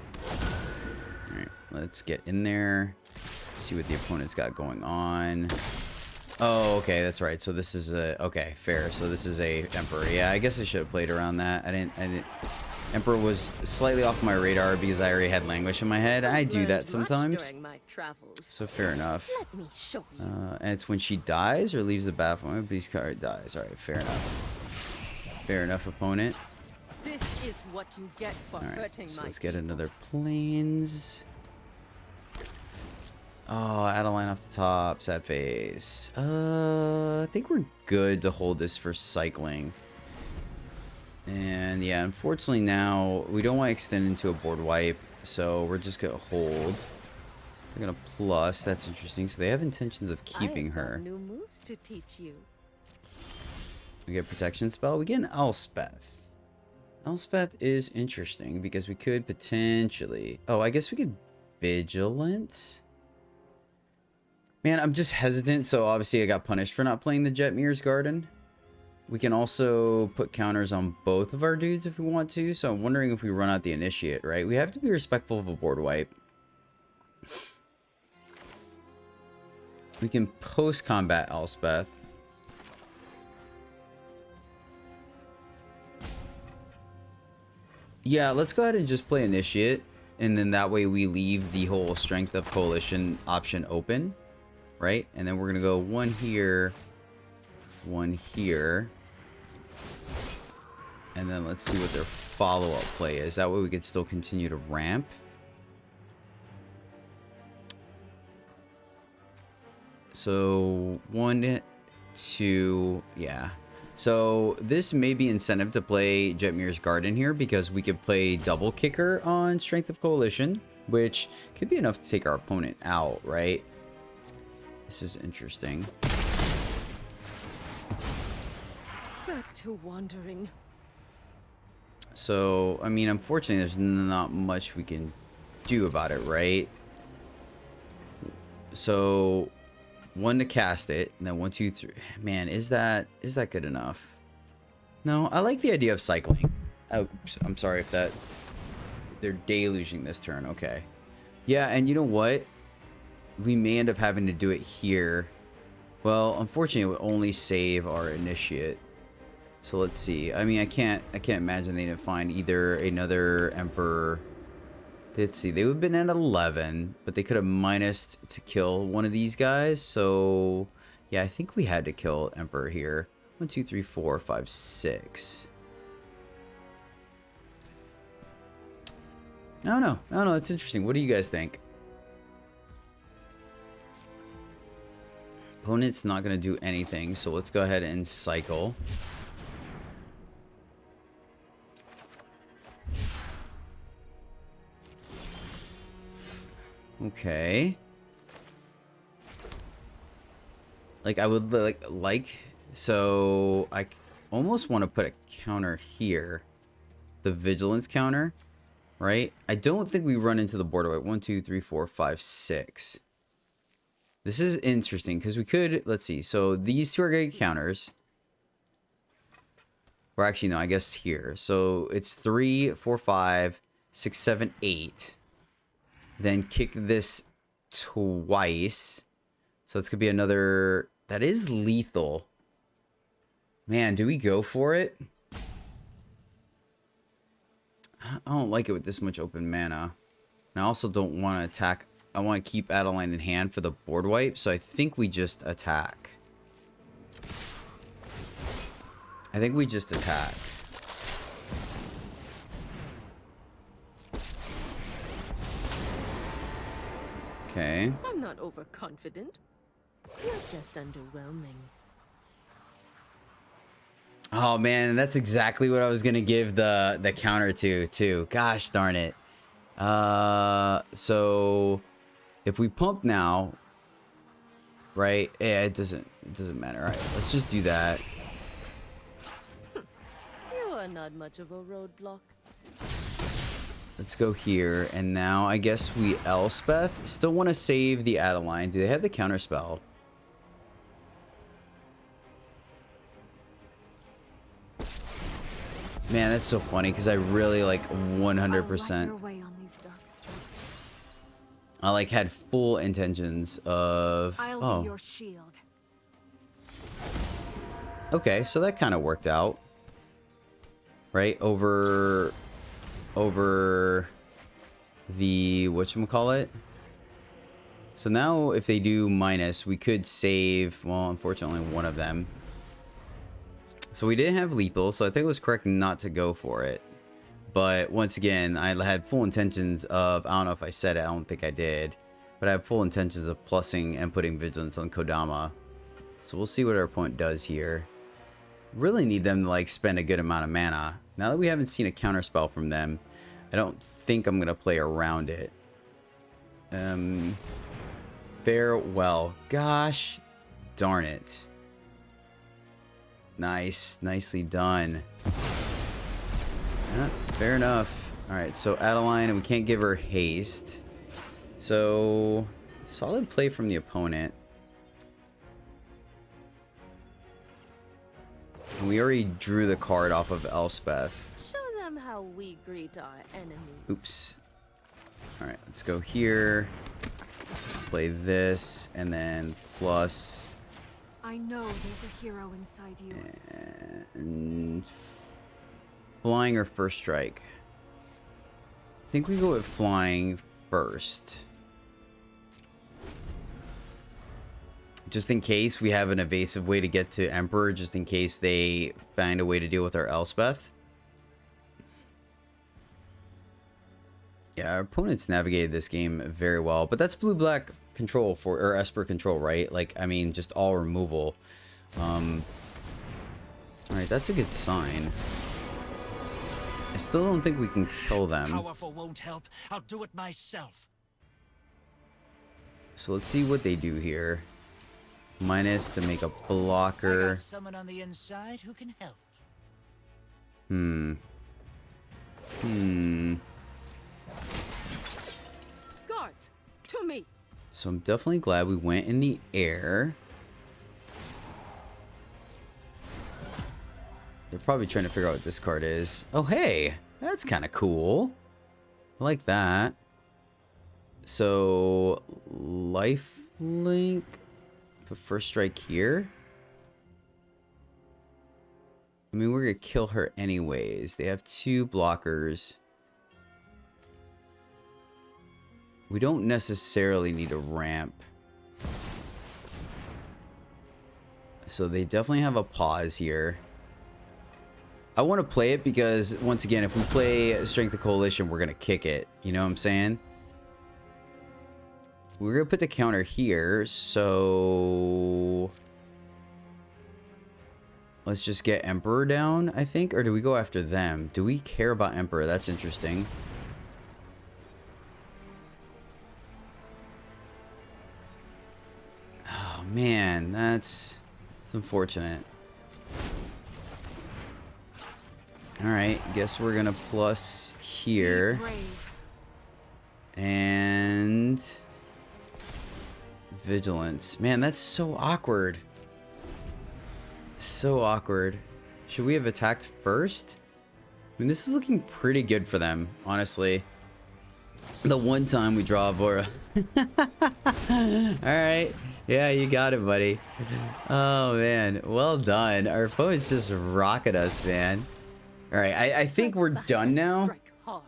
Alright, let's get in there. See what the opponent's got going on. Oh, okay, that's right. So this is a... Okay, fair. So this is a Emperor. Yeah, I guess I should have played around that. I didn't... Emperor was slightly off my radar because I already had Languish in my head. I do that sometimes. So fair enough. Let me show you. And it's when she dies or leaves the battlefield. Beast card dies. Alright, fair enough. Fair enough, opponent. This is what you get for hurting So my let's get people. another planes. Oh, Adeline off the top. Sad face. I think we're good to hold this for cycling. And yeah, unfortunately now we don't want to extend into a board wipe, so we're just gonna hold. We're gonna plus. That's interesting. So they have intentions of keeping I've got her. new moves to teach you. We get protection spell. We get an Elspeth. Elspeth is interesting because we could potentially... Oh, I guess we could Vigilant. Man, I'm just hesitant. So obviously I got punished for not playing the Jetmir's Garden. We can also put counters on both of our dudes if we want to. So I'm wondering if we run out the Initiate, right? We have to be respectful of a board wipe. We can post-combat Elspeth. Yeah, let's go ahead and just play Initiate. And then that way we leave the whole Strength of Coalition option open. Right? And then we're going to go 1 here. 1 here. And then let's see what their follow-up play is. That way we could still continue to ramp. So 1, 2, yeah. So this may be incentive to play Jetmir's Garden here because we could play double kicker on Strength of Coalition, which could be enough to take our opponent out, right? This is interesting. Back to wandering. So, I mean, unfortunately, there's not much we can do about it, right? So, 1 to cast it, and then 1, 2, 3. Man, is that good enough? No, I like the idea of cycling. Oh, I'm sorry if they're deluging this turn. Okay. Yeah, and you know what? We may end up having to do it here. Well, unfortunately, it would only save our initiate. So let's see. I mean, I can't imagine they didn't find either another Emperor. Let's see. They would have been at 11, but they could have minused to kill one of these guys. So yeah, I think we had to kill Emperor here. 1, 2, 3, 4, 5, 6. I don't know. It's interesting. What do you guys think? Opponent's not going to do anything, so let's go ahead and cycle. Okay. Like, I would like so I almost want to put a counter here. The vigilance counter, right? I don't think we run into the border white. 1, 2, 3, 4, 5, 6. This is interesting because we could, let's see. So these two are going to get counters. Or actually, no, I guess here. So it's 3, 4, 5, 6, 7, 8. Then kick this twice. So this could be another... That is lethal. Man, do we go for it? I don't like it with this much open mana. And I also don't want to attack. I want to keep Adeline in hand for the board wipe. So I think we just attack. I think we just attack. Okay. I'm not overconfident. You're just underwhelming. Oh man, that's exactly what I was gonna give the counter to too. Gosh darn it. So if we pump now, right? Yeah, it doesn't matter. All right, let's just do that. You are not much of a roadblock. Let's go here, and now I guess we Elspeth. Still want to save the Adeline. Do they have the counter spell? Man, that's so funny because I really like 100%. I like had full intentions of. I'll be your shield. Okay, so that kind of worked out, right? Over the whatchamacallit. So now if they do minus, we could save, well, unfortunately one of them. So we didn't have lethal, so I think it was correct not to go for it. But once again, I had full intentions of, I don't know if I said it, I don't think I did, but I have full intentions of plussing and putting vigilance on Kodama. So we'll see what our opponent does here. Really need them to like spend a good amount of mana. Now that we haven't seen a counter spell from them, I don't think I'm gonna play around it. Farewell. Gosh darn it. Nice. Nicely done. Yeah, fair enough. Alright, so Adeline, and we can't give her haste. So, solid play from the opponent. And we already drew the card off of Elspeth. Show them how we greet our enemies. Oops. Alright, let's go here. Play this, and then plus... I know there's a hero inside you. And flying or first strike? I think we go with flying first. Just in case we have an evasive way to get to Emperor, just in case they find a way to deal with our Elspeth. Yeah, our opponents navigated this game very well, but that's blue-black control for, or Esper control, right? Like, I mean, just all removal. Alright, that's a good sign. I still don't think we can kill them. Powerful won't help. I'll do it myself. So let's see what they do here. Minus to make a blocker. I got someone on the inside who can help. Guards, to me. So I'm definitely glad we went in the air. They're probably trying to figure out what this card is. Oh, hey, that's kind of cool. I like that. So, life link. Put first strike here. I mean, we're going to kill her anyways. They have 2 blockers. We don't necessarily need a ramp. So they definitely have a pause here. I want to play it because, once again, if we play Strength of Coalition, we're going to kick it. You know what I'm saying? We're going to put the counter here, so... let's just get Emperor down, I think. Or do we go after them? Do we care about Emperor? That's interesting. Oh, man. That's unfortunate. Alright, guess we're gonna plus here. And... vigilance. Man, that's so awkward. So awkward. Should we have attacked first? I mean, this is looking pretty good for them, honestly. The one time we draw a Vora. Alright. Yeah, you got it, buddy. Oh, man. Well done. Our opponent's just rocking us, man. Alright, I think we're done now. I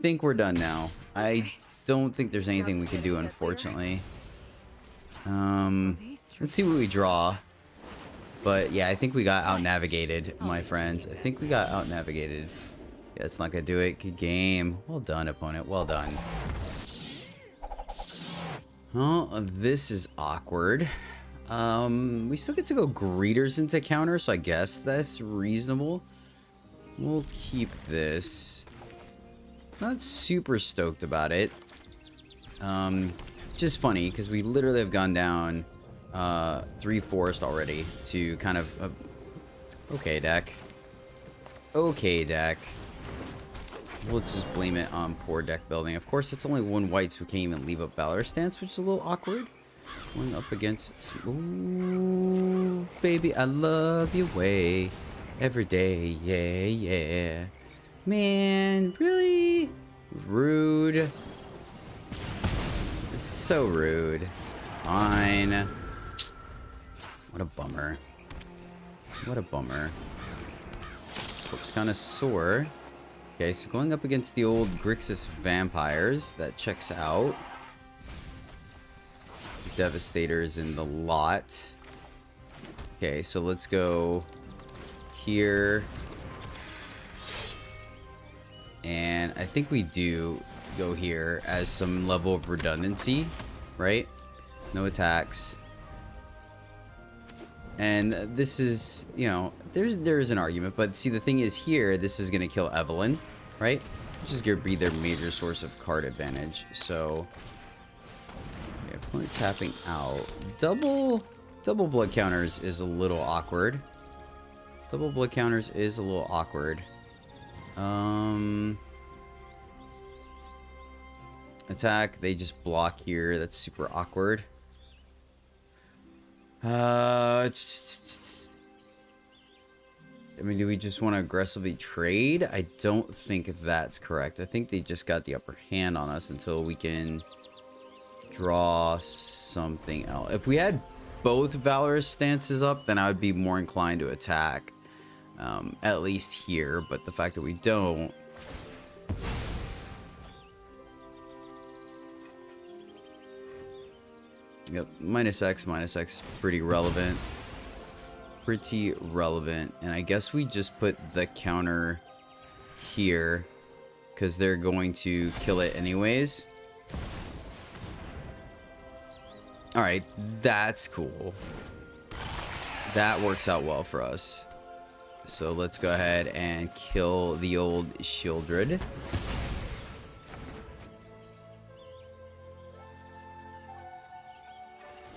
think we're done now. I don't think there's anything we can do, unfortunately. Let's see what we draw. But yeah, I think we got out-navigated, my friends. I think we got out-navigated. Yeah, it's not gonna do it. Good game. Well done, opponent. Well done. Oh, this is awkward. We still get to go greeters into counter, so I guess that's reasonable. We'll keep this. Not super stoked about it. Just funny, because we literally have gone down 3 forest already to kind of... okay, deck. Okay, deck. We'll just blame it on poor deck building. Of course, it's only 1 white, so we can't even leave up Valor Stance, which is a little awkward. Going up against... ooh, baby, I love your way. Every day, yeah, yeah. Man, really? Rude. So rude. Fine. What a bummer. What a bummer. Corpse kind of sore. Okay, so going up against the old Grixis vampires, that checks out. Devastators in the lot. Okay, so let's go here. And I think we do go here as some level of redundancy, right? No attacks. And this is, you know, there's an argument, but see, the thing is here, this is gonna kill Evelyn, right? Which is gonna be their major source of card advantage. So yeah, opponent tapping out. Double blood counters is a little awkward. Double blood counters is a little awkward. Attack, they just block here. That's super awkward. I mean, do we just want to aggressively trade? I don't think that's correct. I think they just got the upper hand on us until we can draw something else. If we had both Valorous stances up, then I would be more inclined to attack. At least here, but the fact that we don't... Yep, minus X is pretty relevant. Pretty relevant. And I guess we just put the counter here, because they're going to kill it anyways. Alright, that's cool. That works out well for us. So let's go ahead and kill the old Shieldred.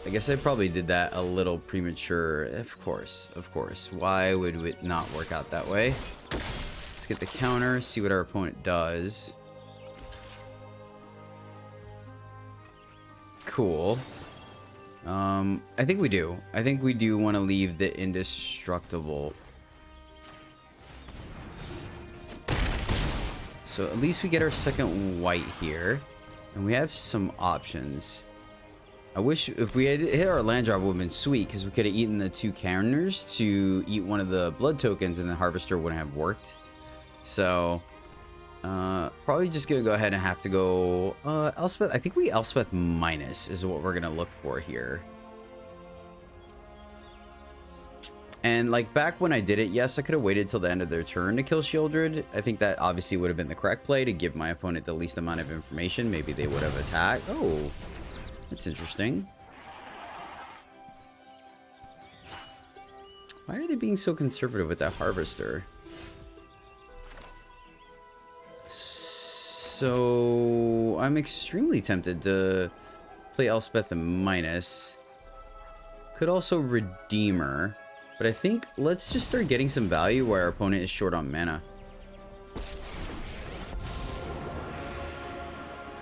I guess I probably did that a little premature. Of course, of course. Why would it not work out that way? Let's get the counter, see what our opponent does. Cool. I think we do. I think we do want to leave the indestructible. So at least we get our second white here. And we have some options. I wish if we had hit our land drop, it would have been sweet, because we could have eaten the 2 counters to eat one of the blood tokens, and the harvester wouldn't have worked. So probably just gonna go ahead and have to go Elspeth. I think we Elspeth minus is what we're gonna look for here. And like back when I did it, yes, I could have waited till the end of their turn to kill Shieldred. I think that obviously would have been the correct play to give my opponent the least amount of information. Maybe they would have attacked. Oh, that's interesting. Why are they being so conservative with that harvester? So I'm extremely tempted to play Elspeth and minus. Could also Redeemer. But I think let's just start getting some value where our opponent is short on mana.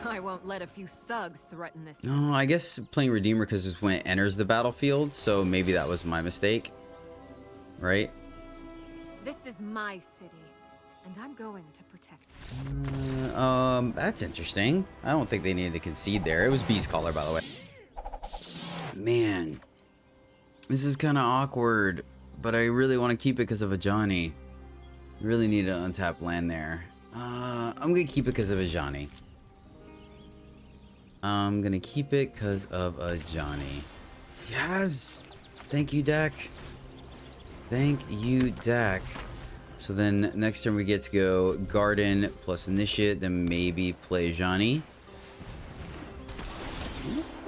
I won't let a few thugs threaten this. No, I guess playing Redeemer because it's when it enters the battlefield. So maybe that was my mistake. Right? This is my city, and I'm going to protect it. That's interesting. I don't think they needed to concede there. It was Beast Caller, by the way. Man. This is kind of awkward, but I really want to keep it because of Ajani. Really need an untapped land there. I'm going to keep it because of Ajani. I'm going to keep it because of Ajani. Yes! Thank you, deck. Thank you, deck. So then next turn we get to go Garden plus Initiate, then maybe play Ajani.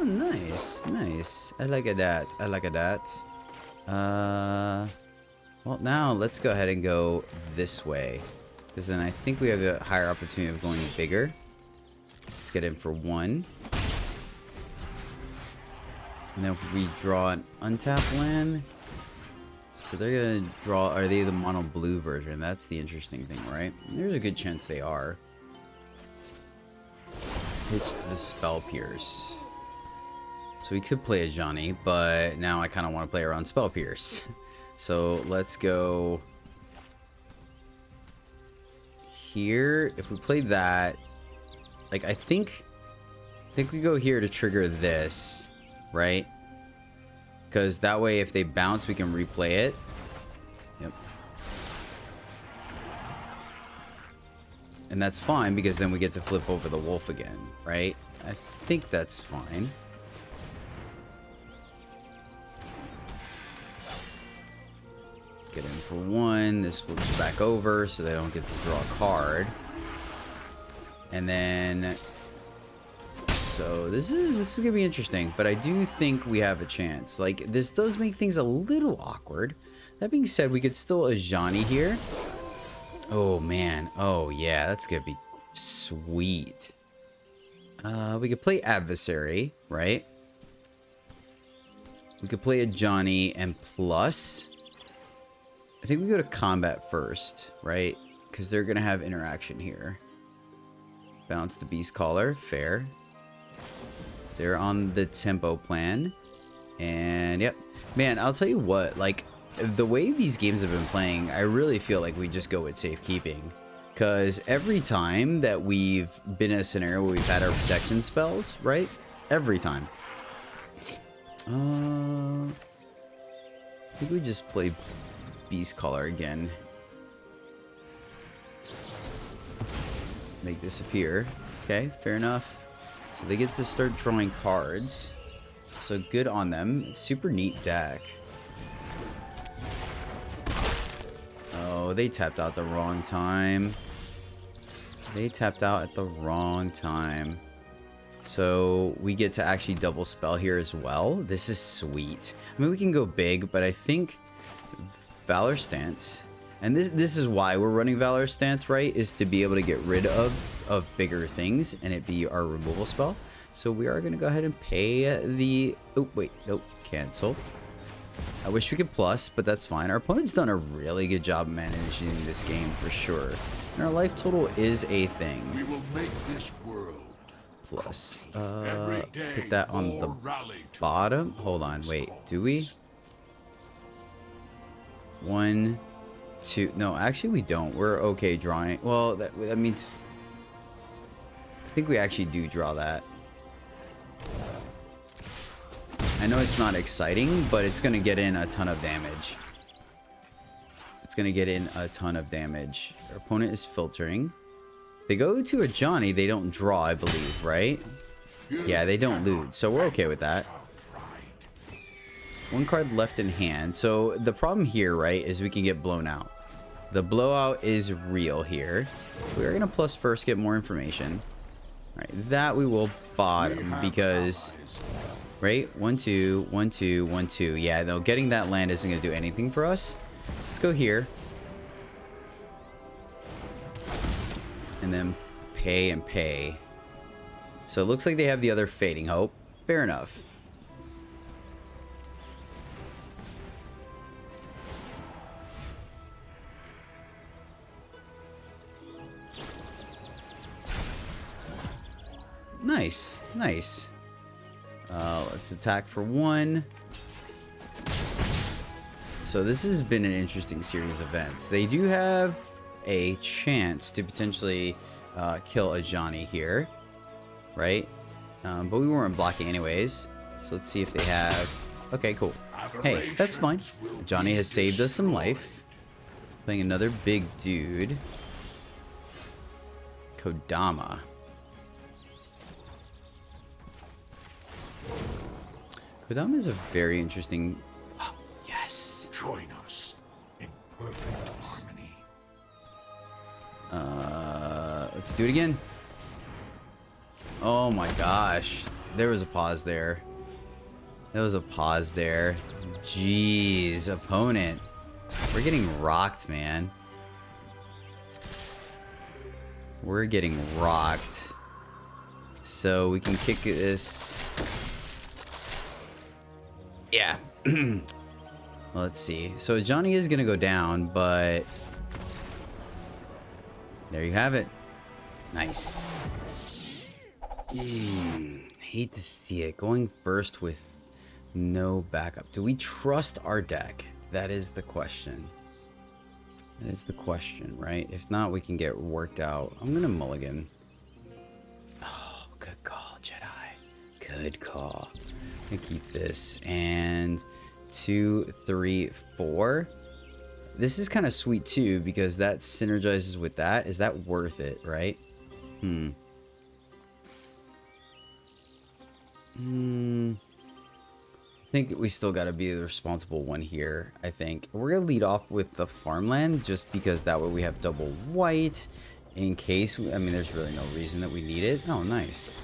Oh, nice, nice. I like that. I like that. Well, now let's go ahead and go this way, because then I think we have a higher opportunity of going bigger. Let's get in for 1. And then we draw an untapped land. So they're gonna draw. Are they the mono blue version? That's the interesting thing, right? There's a good chance they are. Pitch to the Spell Pierce. So we could play Ajani, but now I kind of want to play around Spell Pierce. So let's go here. If we play that, like I think we go here to trigger this, right? Because that way, if they bounce, we can replay it. Yep. And that's fine because then we get to flip over the wolf again, right? I think that's fine. Get in for 1. This flips back over so they don't get to draw a card. And then, so this is gonna be interesting, but I do think we have a chance. Like, this does make things a little awkward. That being said, we could still Ajani here. Oh man, oh yeah, that's gonna be sweet. We could play Adversary, right? We could play Ajani and plus. I think we go to combat first, right? Because they're gonna have interaction here. Bounce the Beast Caller, fair. They're on the tempo plan. And yep. Man, I'll tell you what, like, the way these games have been playing, I really feel like we just go with safekeeping. Because every time that we've been in a scenario where we've had our protection spells, right? Every time. I think we just play Beast Caller again. Make this appear. Okay, fair enough. So they get to start drawing cards. So good on them. It's super neat deck. Oh, they tapped out the wrong time. They tapped out at the wrong time. So we get to actually double spell here as well. This is sweet. I mean, we can go big, but I think Valor Stance. And this is why we're running Valor Stance, right? Is to be able to get rid of bigger things and it be our removal spell. So we are going to go ahead and pay the... Oh, wait. Nope. Cancel. I wish we could plus, but that's fine. Our opponent's done a really good job managing this game for sure. And our life total is a thing. We will make this world Plus. every day Put that on the more rally to bottom. the Hold on. Lord's Wait. cause. Do we? 1, 2. No, actually we don't. We're okay drawing. Well, that means... I think we actually do draw that. I know it's not exciting, but it's going to get in a ton of damage. It's going to get in a ton of damage. Our opponent is filtering. They go to Ajani. They don't draw, I believe, right? Yeah, they don't loot. So we're okay with that. One card left in hand. So the problem here, right, is we can get blown out. The blowout is real here. We're going to plus first get more information. All right, that we will bottom because... Right? 1, 2, 1, 2, 1, 2. Yeah, no, getting that land isn't going to do anything for us. Let's go here. And then pay and pay. So it looks like they have the other Fading Hope. Fair enough. Nice. Nice. Let's attack for 1. So this has been an interesting series of events. They do have a chance to potentially kill Ajani here, right? But we weren't blocking anyways. So let's see if they have... Okay, cool. Hey, that's fine. Ajani has saved us some life. Playing another big dude. Kodama. Kodama is a very interesting... Oh, yes! Join us in perfect harmony. Let's do it again. Oh my gosh. There was a pause there. There was a pause there. Jeez, opponent. We're getting rocked, man. We're getting rocked. So we can kick this... Yeah. Well, let's see. So Johnny is gonna go down, but there you have it. Nice. Hate to see it. Going first with no backup. Do we trust our deck? That is the question. That is the question, right? If not, we can get worked out. I'm gonna mulligan. Oh, good call, Jedi. Good call. I keep this and 2, 3, 4. This is kind of sweet too because that synergizes with that. Is that worth it, right? I think we still got to be the responsible one here. I think we're gonna lead off with the farmland just because that way we have double white in case I mean there's really no reason that we need it. Oh, nice.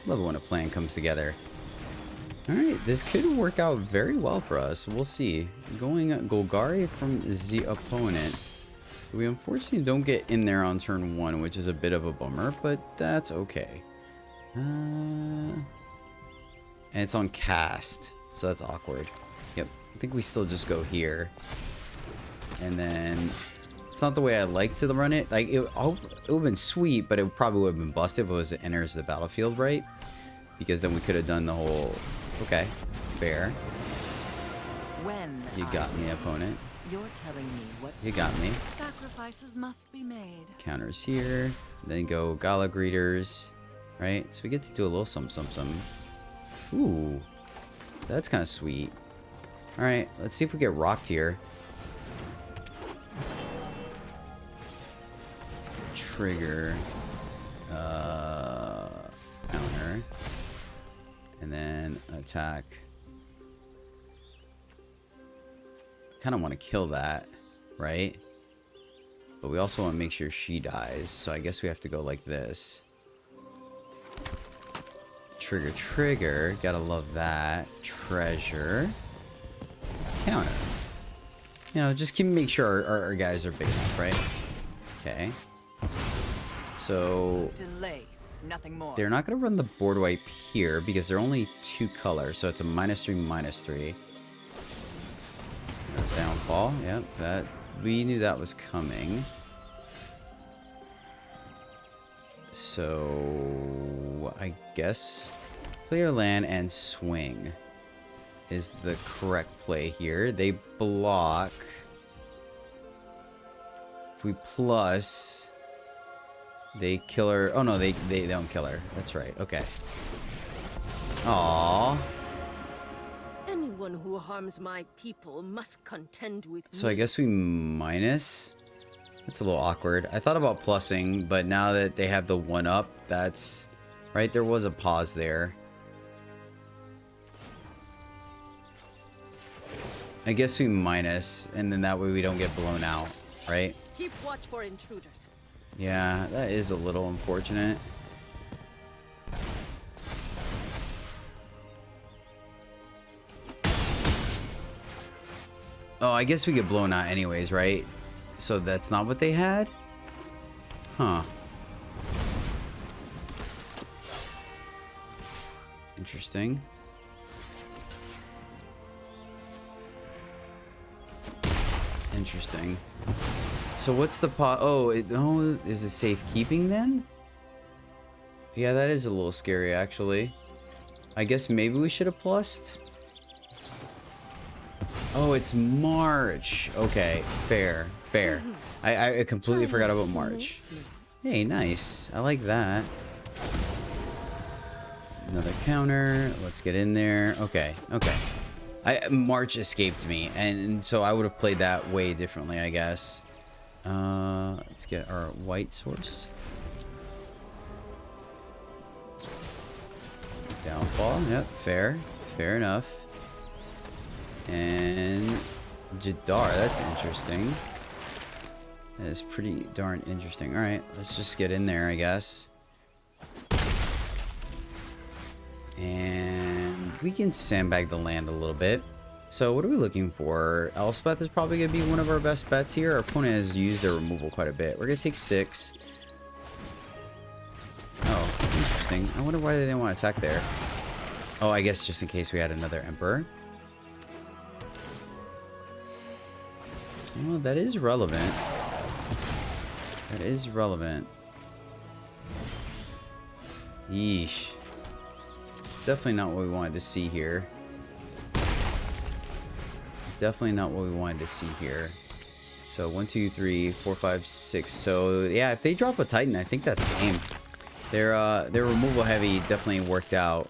Love it when a plan comes together. Alright, this could work out very well for us. We'll see. Going Golgari from the opponent. We unfortunately don't get in there on turn 1, which is a bit of a bummer, but that's okay. And it's on cast, so that's awkward. Yep, I think we still just go here. And then, it's not the way I like to run it. Like, it would have been sweet, but it probably would have been busted if it enters the battlefield, right? Because then we could have done the whole... Okay, fair. When You got me, opponent. You're telling me what You got me. sacrifices must be made. Counters here. Then go Gala Greeters. Right? So we get to do a little some. Ooh. That's kind of sweet. Alright, let's see if we get rocked here. Trigger. Counter. And then attack. Kind of want to kill that, right? But we also want to make sure she dies. So I guess we have to go like this. Trigger. Gotta love that. Treasure. Counter. You know, just make sure our guys are big enough, right? Okay. So Delay, nothing more. they're not going to run the board wipe here because they're only 2 colors. So it's a -3, -3. Downfall. Yep, that we knew that was coming. So I guess clear land and swing is the correct play here. They block. If we plus, they kill her. Oh no, they don't kill her. That's right. Okay. Aww. Anyone who harms my people must contend with So me. I guess we minus. That's a little awkward. I thought about plussing, but now that they have the 1-up, that's right. There was a pause there. I guess we minus, and then that way we don't get blown out, right? Keep watch for intruders. Yeah, that is a little unfortunate. Oh, I guess we get blown out anyways, right? So that's not what they had? Huh. Interesting. Interesting. So what's the pot? Oh, is it safekeeping then? Yeah, that is a little scary actually. I guess maybe we should have plussed. Oh, it's March. Okay, fair. I completely forgot about March. Hey, nice. I like that. Another counter. Let's get in there. Okay. March escaped me, and so I would have played that way differently, I guess. Let's get our white source. Downfall. Yep, fair enough. And Jadar, that's interesting. That is pretty darn interesting. All right, let's just get in there, I guess. And we can sandbag the land a little bit. So what are we looking for? Elspeth is probably going to be one of our best bets here. Our opponent has used their removal quite a bit. We're going to take 6. Oh, interesting. I wonder why they didn't want to attack there. Oh, I guess just in case we had another Emperor. Well, that is relevant. That is relevant. Yeesh. It's definitely not what we wanted to see here. Definitely not what we wanted to see here. So 1, 2, 3, 4, 5, 6. So yeah, if they drop a Titan, I think that's game. Their removal heavy definitely worked out.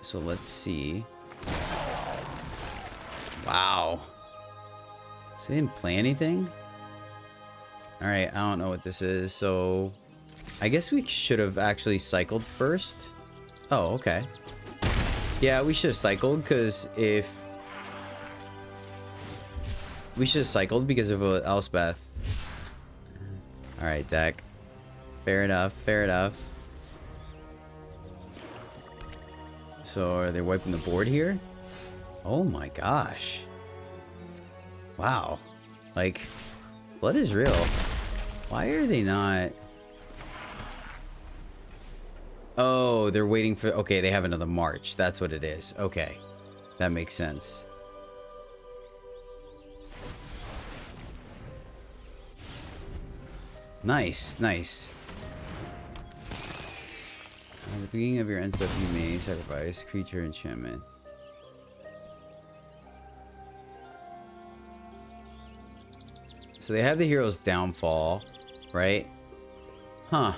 So let's see. Wow. So they didn't play anything? Alright, I don't know what this is. So I guess we should have actually cycled first. Oh, okay. Yeah, we should have cycled because if... We should have cycled because of Elspeth. Alright, deck. Fair enough. So are they wiping the board here? Oh my gosh. Wow. Like, blood is real. Why are they not... Oh, they're waiting for... Okay, they have another March. That's what it is. Okay. That makes sense. Nice. At the beginning of your end step, you may sacrifice creature enchantment. So they have the hero's downfall, right? Huh.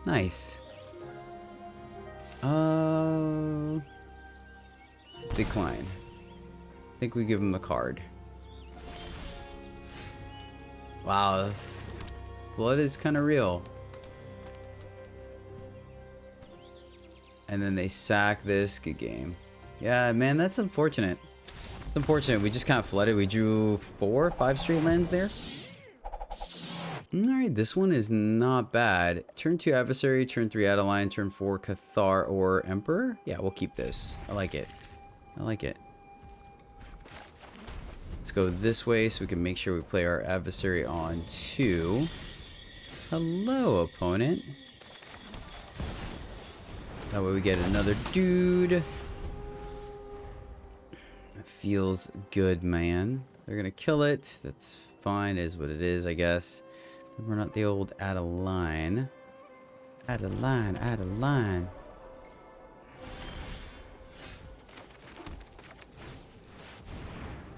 Nice. Decline. I think we give him the card. Wow. Blood is kind of real. And then they sack this. Good game. Yeah, man, that's unfortunate. It's unfortunate. We just kind of flooded. We drew 4, 5 straight lands there. Alright, this one is not bad. Turn 2 Adversary, turn 3 Adeline, turn 4 Cathar or Emperor. Yeah, we'll keep this. I like it. Let's go this way so we can make sure we play our adversary on 2. Hello, opponent. That way we get another dude. It feels good, man. They're gonna kill it. That's fine, is what it is, I guess. We're not the old add a line. Add a line, add a line.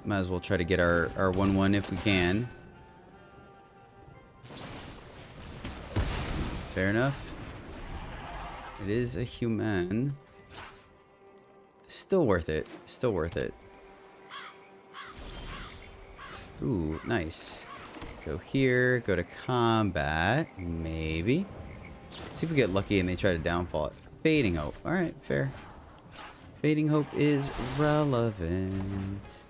Might as well try to get our 1-1 if we can. Fair enough. It is a human. Still worth it. Still worth it. Ooh, nice. Go here. Go to combat. Maybe. See if we get lucky and they try to downfall it. Fading Hope. Alright, fair. Fading Hope is relevant.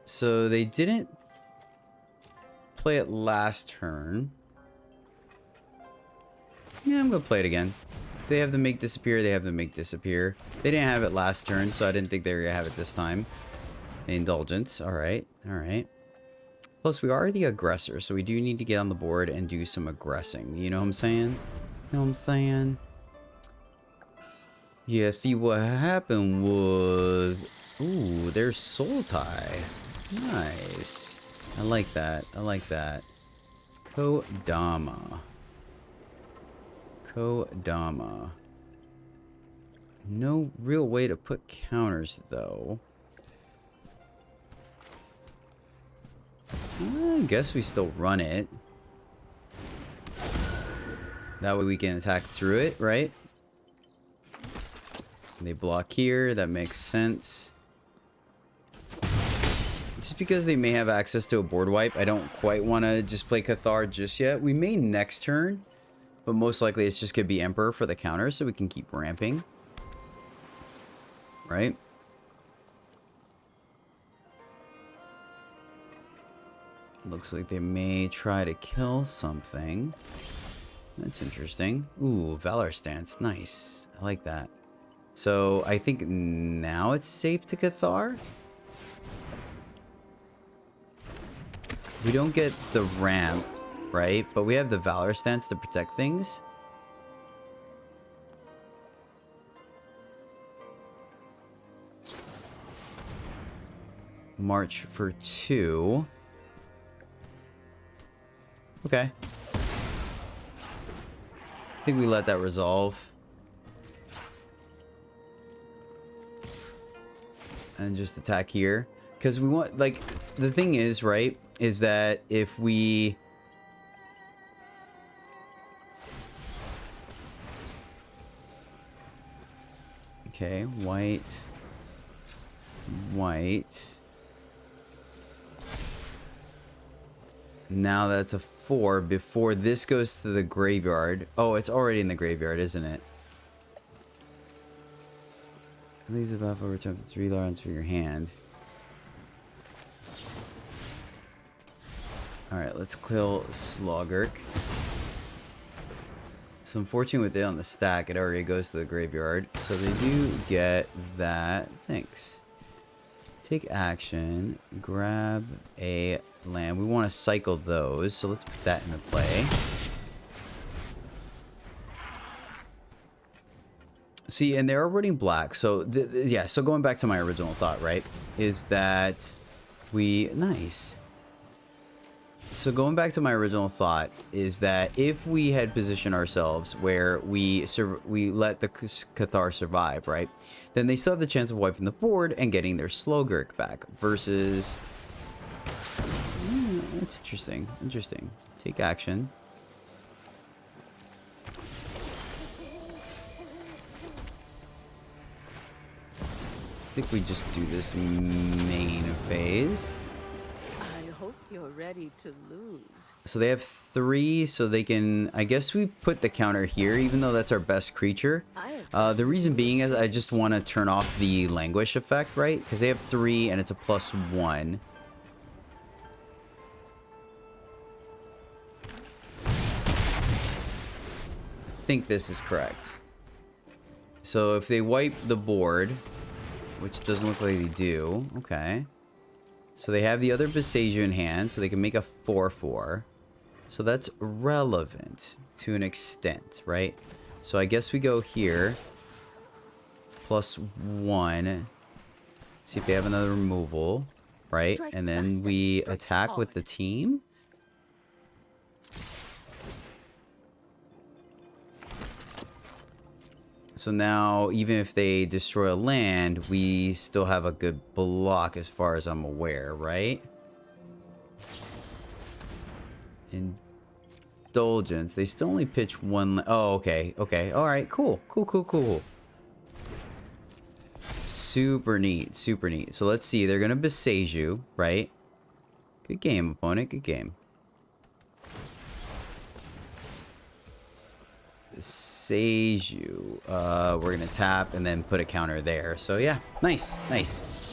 So they didn't play it last turn. Yeah, I'm gonna play it again. They have the make disappear, they have the make disappear. They didn't have it last turn, so I didn't think they were gonna have it this time. Indulgence, alright, alright. Plus, we are the aggressor, so we do need to get on the board and do some aggressing. You know what I'm saying? You know what I'm saying? Yeah, see, what happened was... Ooh, there's Soul Tie. Nice. I like that. I like that. Kodama. Kodama. No real way to put counters, though. I guess we still run it. That way we can attack through it, right? They block here. That makes sense. Just because they may have access to a board wipe, I don't quite want to just play Cathar just yet. We may next turn, but most likely it's just going to be Emperor for the counter so we can keep ramping. Right? Looks like they may try to kill something. That's interesting. Ooh, Valor Stance. Nice. I like that. So I think now it's safe to Cathar. We don't get the ramp, right? But we have the Valor Stance to protect things. March for 2. Okay. I think we let that resolve. And just attack here. Because we want, like, the thing is, right, is that if we... Okay, white. White. Now that's a 4 before this goes to the graveyard. Oh, it's already in the graveyard, isn't it? Leaves the battlefield, return to 3 lines for your hand. Alright, let's kill Slogurk. So unfortunately with it on the stack, it already goes to the graveyard. So they do get that. Thanks. Take action. Grab a land. We want to cycle those, so let's put that into play. See, and they're running black. So, yeah, so going back to my original thought, right, is that we... Nice. So going back to my original thought is that if we had positioned ourselves where we let the Cathar survive, right, then they still have the chance of wiping the board and getting their Slogurk back versus... that's interesting. Interesting. Take action. I think we just do this main phase. I hope you're ready to lose. So they have 3, so they can... I guess we put the counter here, even though that's our best creature. The reason being is I just want to turn off the Languish effect, right? Because they have 3 and it's a +1. I think this is correct. So if they wipe the board, which doesn't look like they do. Okay. So they have the other Besaju in hand, so they can make a 4/4. So that's relevant to an extent, right? So I guess we go here. +1. See if they have another removal, right? Strike And then fast we and strike attack with hard. the team. So now, even if they destroy a land, we still have a good block as far as I'm aware, right? Indulgence. They still only pitch one. Oh, okay. Okay. All right. Cool. Cool, cool, cool. Super neat. Super neat. So let's see. They're going to Besaju, right? Good game, opponent. Good game. Besaju. We're going to tap and then put a counter there. So yeah. Nice. Nice.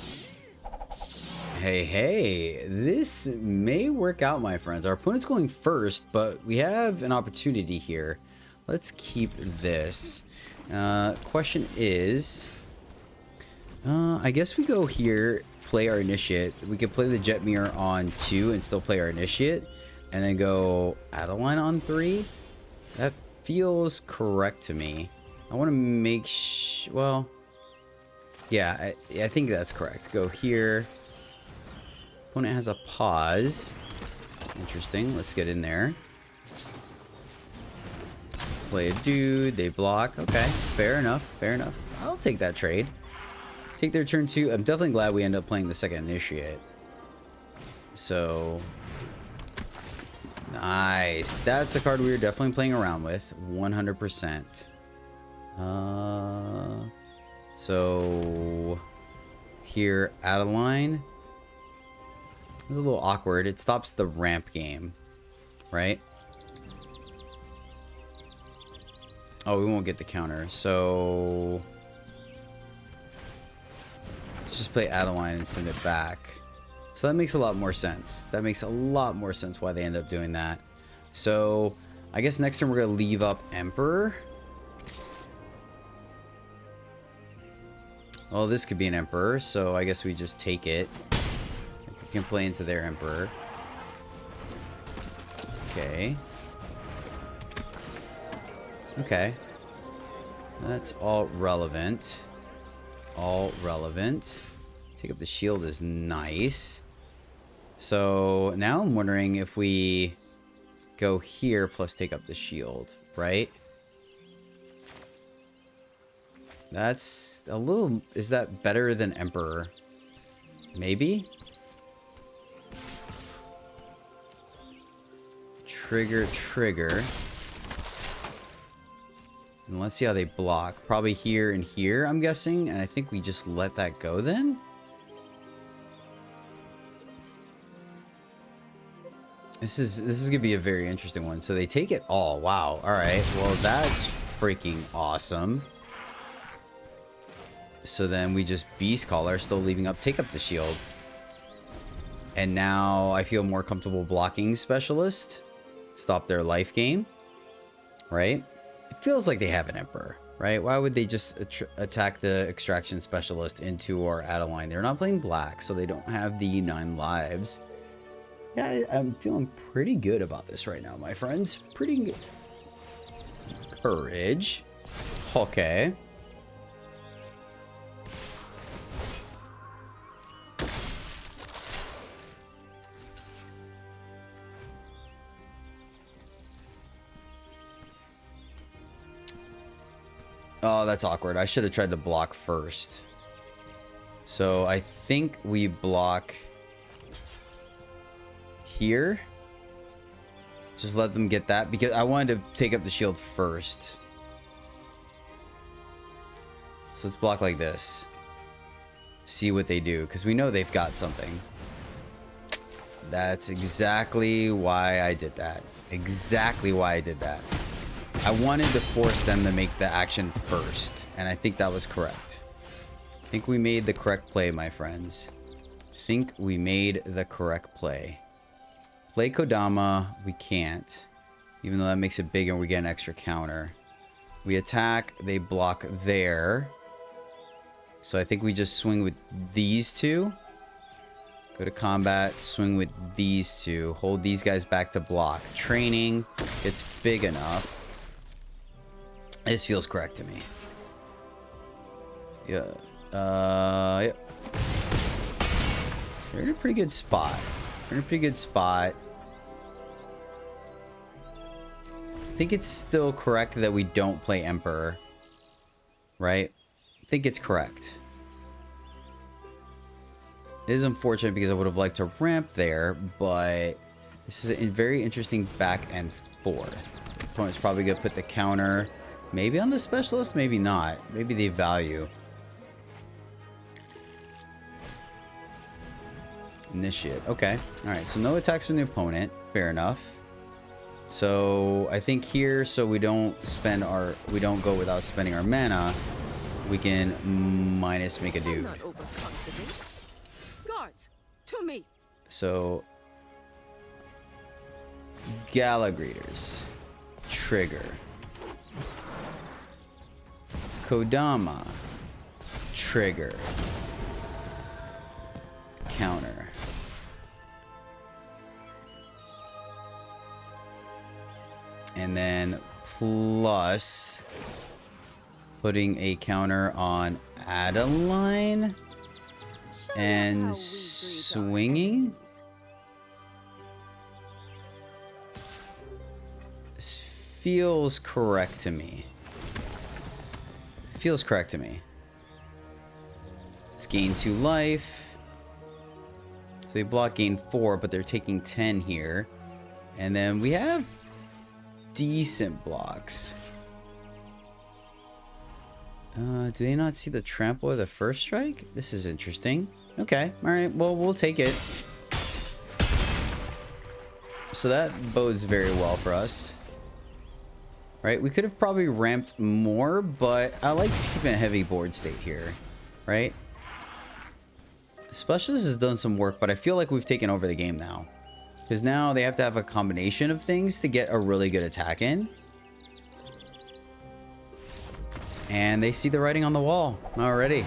Hey, hey, this may work out, my friends. Our opponent's going first, but we have an opportunity here. Let's keep this. Question is, I guess we go here, play our initiate. We could play the Jet Mirror on 2 and still play our initiate, and then go Adeline on 3. That feels correct to me. I want to make well, yeah, I think that's correct. Go here. Opponent has a pause. Interesting. Let's get in there. Play a dude. They block. Okay. Fair enough. Fair enough. I'll take that trade. Take their turn 2. I'm definitely glad we end up playing the second initiate. So. Nice. That's a card we were definitely playing around with. 100%. So. Here, Adeline. It's a little awkward. It stops the ramp game, right? Oh, we won't get the counter. So let's just play Adeline and send it back. So that makes a lot more sense. That makes a lot more sense why they end up doing that. So I guess next turn we're going to leave up Emperor. Well, this could be an Emperor, so I guess we just take it. We can play into their Emperor. Okay. Okay. That's all relevant. All relevant. Take up the shield is nice. So now I'm wondering if we go here plus take up the shield, right? That's a little... Is that better than Emperor? Maybe? Trigger. And let's see how they block. Probably here and here, I'm guessing. And I think we just let that go then? This is gonna be a very interesting one. So they take it all. Wow. Alright. Well, that's freaking awesome. So then we just Beast Caller, still leaving up, take up the shield. And now I feel more comfortable blocking Specialist. Stop their life gain, right? It feels like they have an Emperor, right? Why would they just attack the Extraction Specialist into our Adeline? They're not playing black, so they don't have the 9 lives. Yeah, I'm feeling pretty good about this right now, my friends. Pretty good. Courage. Okay. Oh, that's awkward. I should have tried to block first. So I think we block here. Just let them get that because I wanted to take up the shield first. So let's block like this. See what they do because we know they've got something. That's exactly why I did that. Exactly why I did that. I wanted to force them to make the action first, and I think that was correct. I think we made the correct play, my friends. Think we made the correct play. Play Kodama, we can't. Even though that makes it big and we get an extra counter. We attack, they block there. So I think we just swing with these two. Go to combat, swing with these two. Hold these guys back to block. Training gets big enough. This feels correct to me. Yeah. Yep. They're in a pretty good spot. They're in a pretty good spot. I think it's still correct that we don't play Emperor. Right? I think it's correct. It is unfortunate because I would have liked to ramp there, but this is a very interesting back and forth. The opponent's probably going to put the counter maybe on the specialist, maybe not. Maybe they value. Initiate. Okay. Alright, so no attacks from the opponent. Fair enough. So I think here, so we don't go without spending our mana, we can minus make a I'm dude. not overconfident. Guards, to me. So Gala Greeters. Trigger. Kodama. Trigger. Counter. And then plus putting a counter on Adeline Show and how we greet our swinging. enemies. This feels correct to me. Feels correct to me. Let's gain 2 life. So they block gain 4, but they're taking 10 here. And then we have decent blocks. Do they not see the trample or the first strike? This is interesting. Okay, alright, well, we'll take it. So that bodes very well for us. Right, we could have probably ramped more, but I like keeping a heavy board state here. Right? Specialist has done some work, but I feel like we've taken over the game now. Because now they have to have a combination of things to get a really good attack in. And they see the writing on the wall already.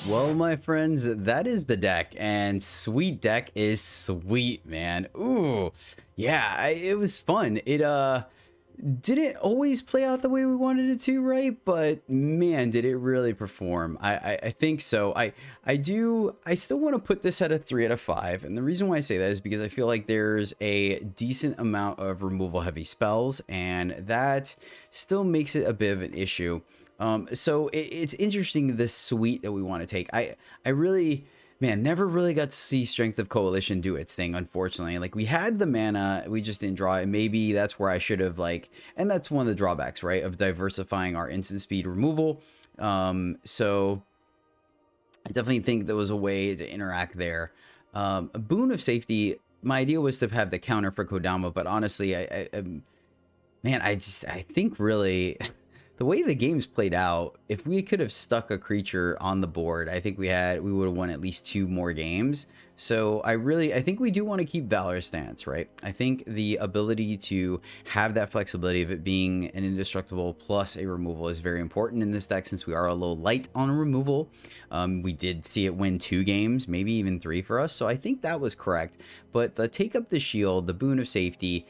Well, my friends, that is the deck. And sweet deck is sweet, man. Ooh, yeah, it was fun. It didn't always play out the way we wanted it to, right? But man, did it really perform. I think so. I still want to put this at a 3 out of 5. And the reason why I say that is because I feel like there's a decent amount of removal heavy spells, and that still makes it a bit of an issue. So it's interesting, this suite that we want to take. I really, man, never really got to see Strength of Coalition do its thing, unfortunately. Like, we had the mana, we just didn't draw it. Maybe that's where I should have, like, and that's one of the drawbacks, right, of diversifying our instant speed removal. So I definitely think there was a way to interact there. A boon of safety, my idea was to have the counter for Kodama, but honestly, man, I think really the way the game's played out, if we could have stuck a creature on the board, I think we would have won at least 2 more games. So I think we do want to keep Valor's stance, right? I think the ability to have that flexibility of it being an indestructible plus a removal is very important in this deck, since we are a little light on removal. We did see it win 2 games, maybe even 3 for us. So I think that was correct. But the take up the shield, the boon of safety,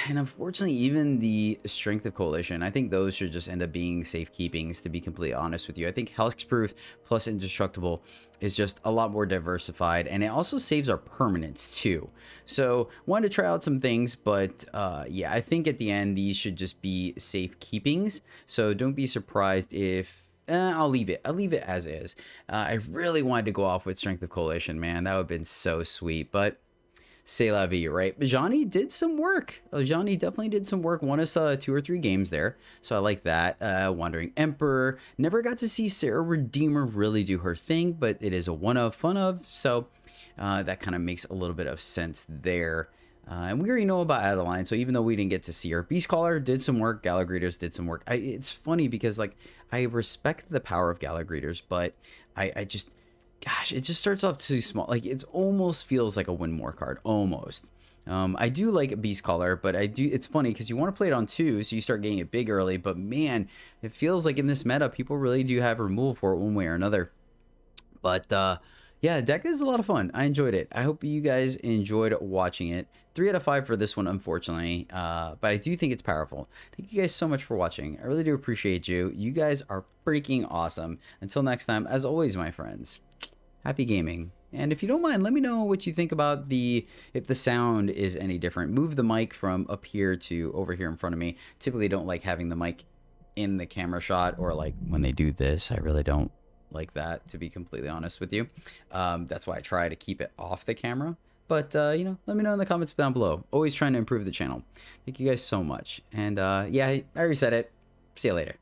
and unfortunately, even the Strength of Coalition, I think those should just end up being safekeepings, to be completely honest with you. I think Hexproof plus Indestructible is just a lot more diversified, and it also saves our permanents too. So, wanted to try out some things, but yeah, I think at the end, these should just be safekeepings. So, don't be surprised if I'll leave it. I'll leave it as is. I really wanted to go off with Strength of Coalition, man. That would have been so sweet, but c'est la vie, right? Ajani did some work. Ajani definitely did some work. Won us 2 or 3 games there, so I like that. Wandering Emperor. Never got to see Sarah Redeemer really do her thing, but it is a one of, fun of, so that kind of makes a little bit of sense there. And we already know about Adeline, so even though we didn't get to see her, Beastcaller did some work, Gala Greeters did some work. It's funny because, like, I respect the power of Gala Greeters, but I just, gosh, it just starts off too small. Like, it almost feels like a win more card, almost. I do like Beast Caller, but it's funny because you want to play it on 2, so you start getting it big early, but man, it feels like in this meta, people really do have removal for it one way or another. But yeah, deck is a lot of fun. I enjoyed it. I hope you guys enjoyed watching it. 3 out of 5 for this one, unfortunately, but I do think it's powerful. Thank you guys so much for watching. I really do appreciate you. You guys are freaking awesome. Until next time, as always, my friends, happy gaming. And if you don't mind, let me know what you think about if the sound is any different. Move the mic from up here to over here in front of me. Typically don't like having the mic in the camera shot, or like when they do this, I really don't like that, to be completely honest with you. That's why I try to keep it off the camera. But, you know, let me know in the comments down below. Always trying to improve the channel. Thank you guys so much. And, yeah, I already said it. See you later.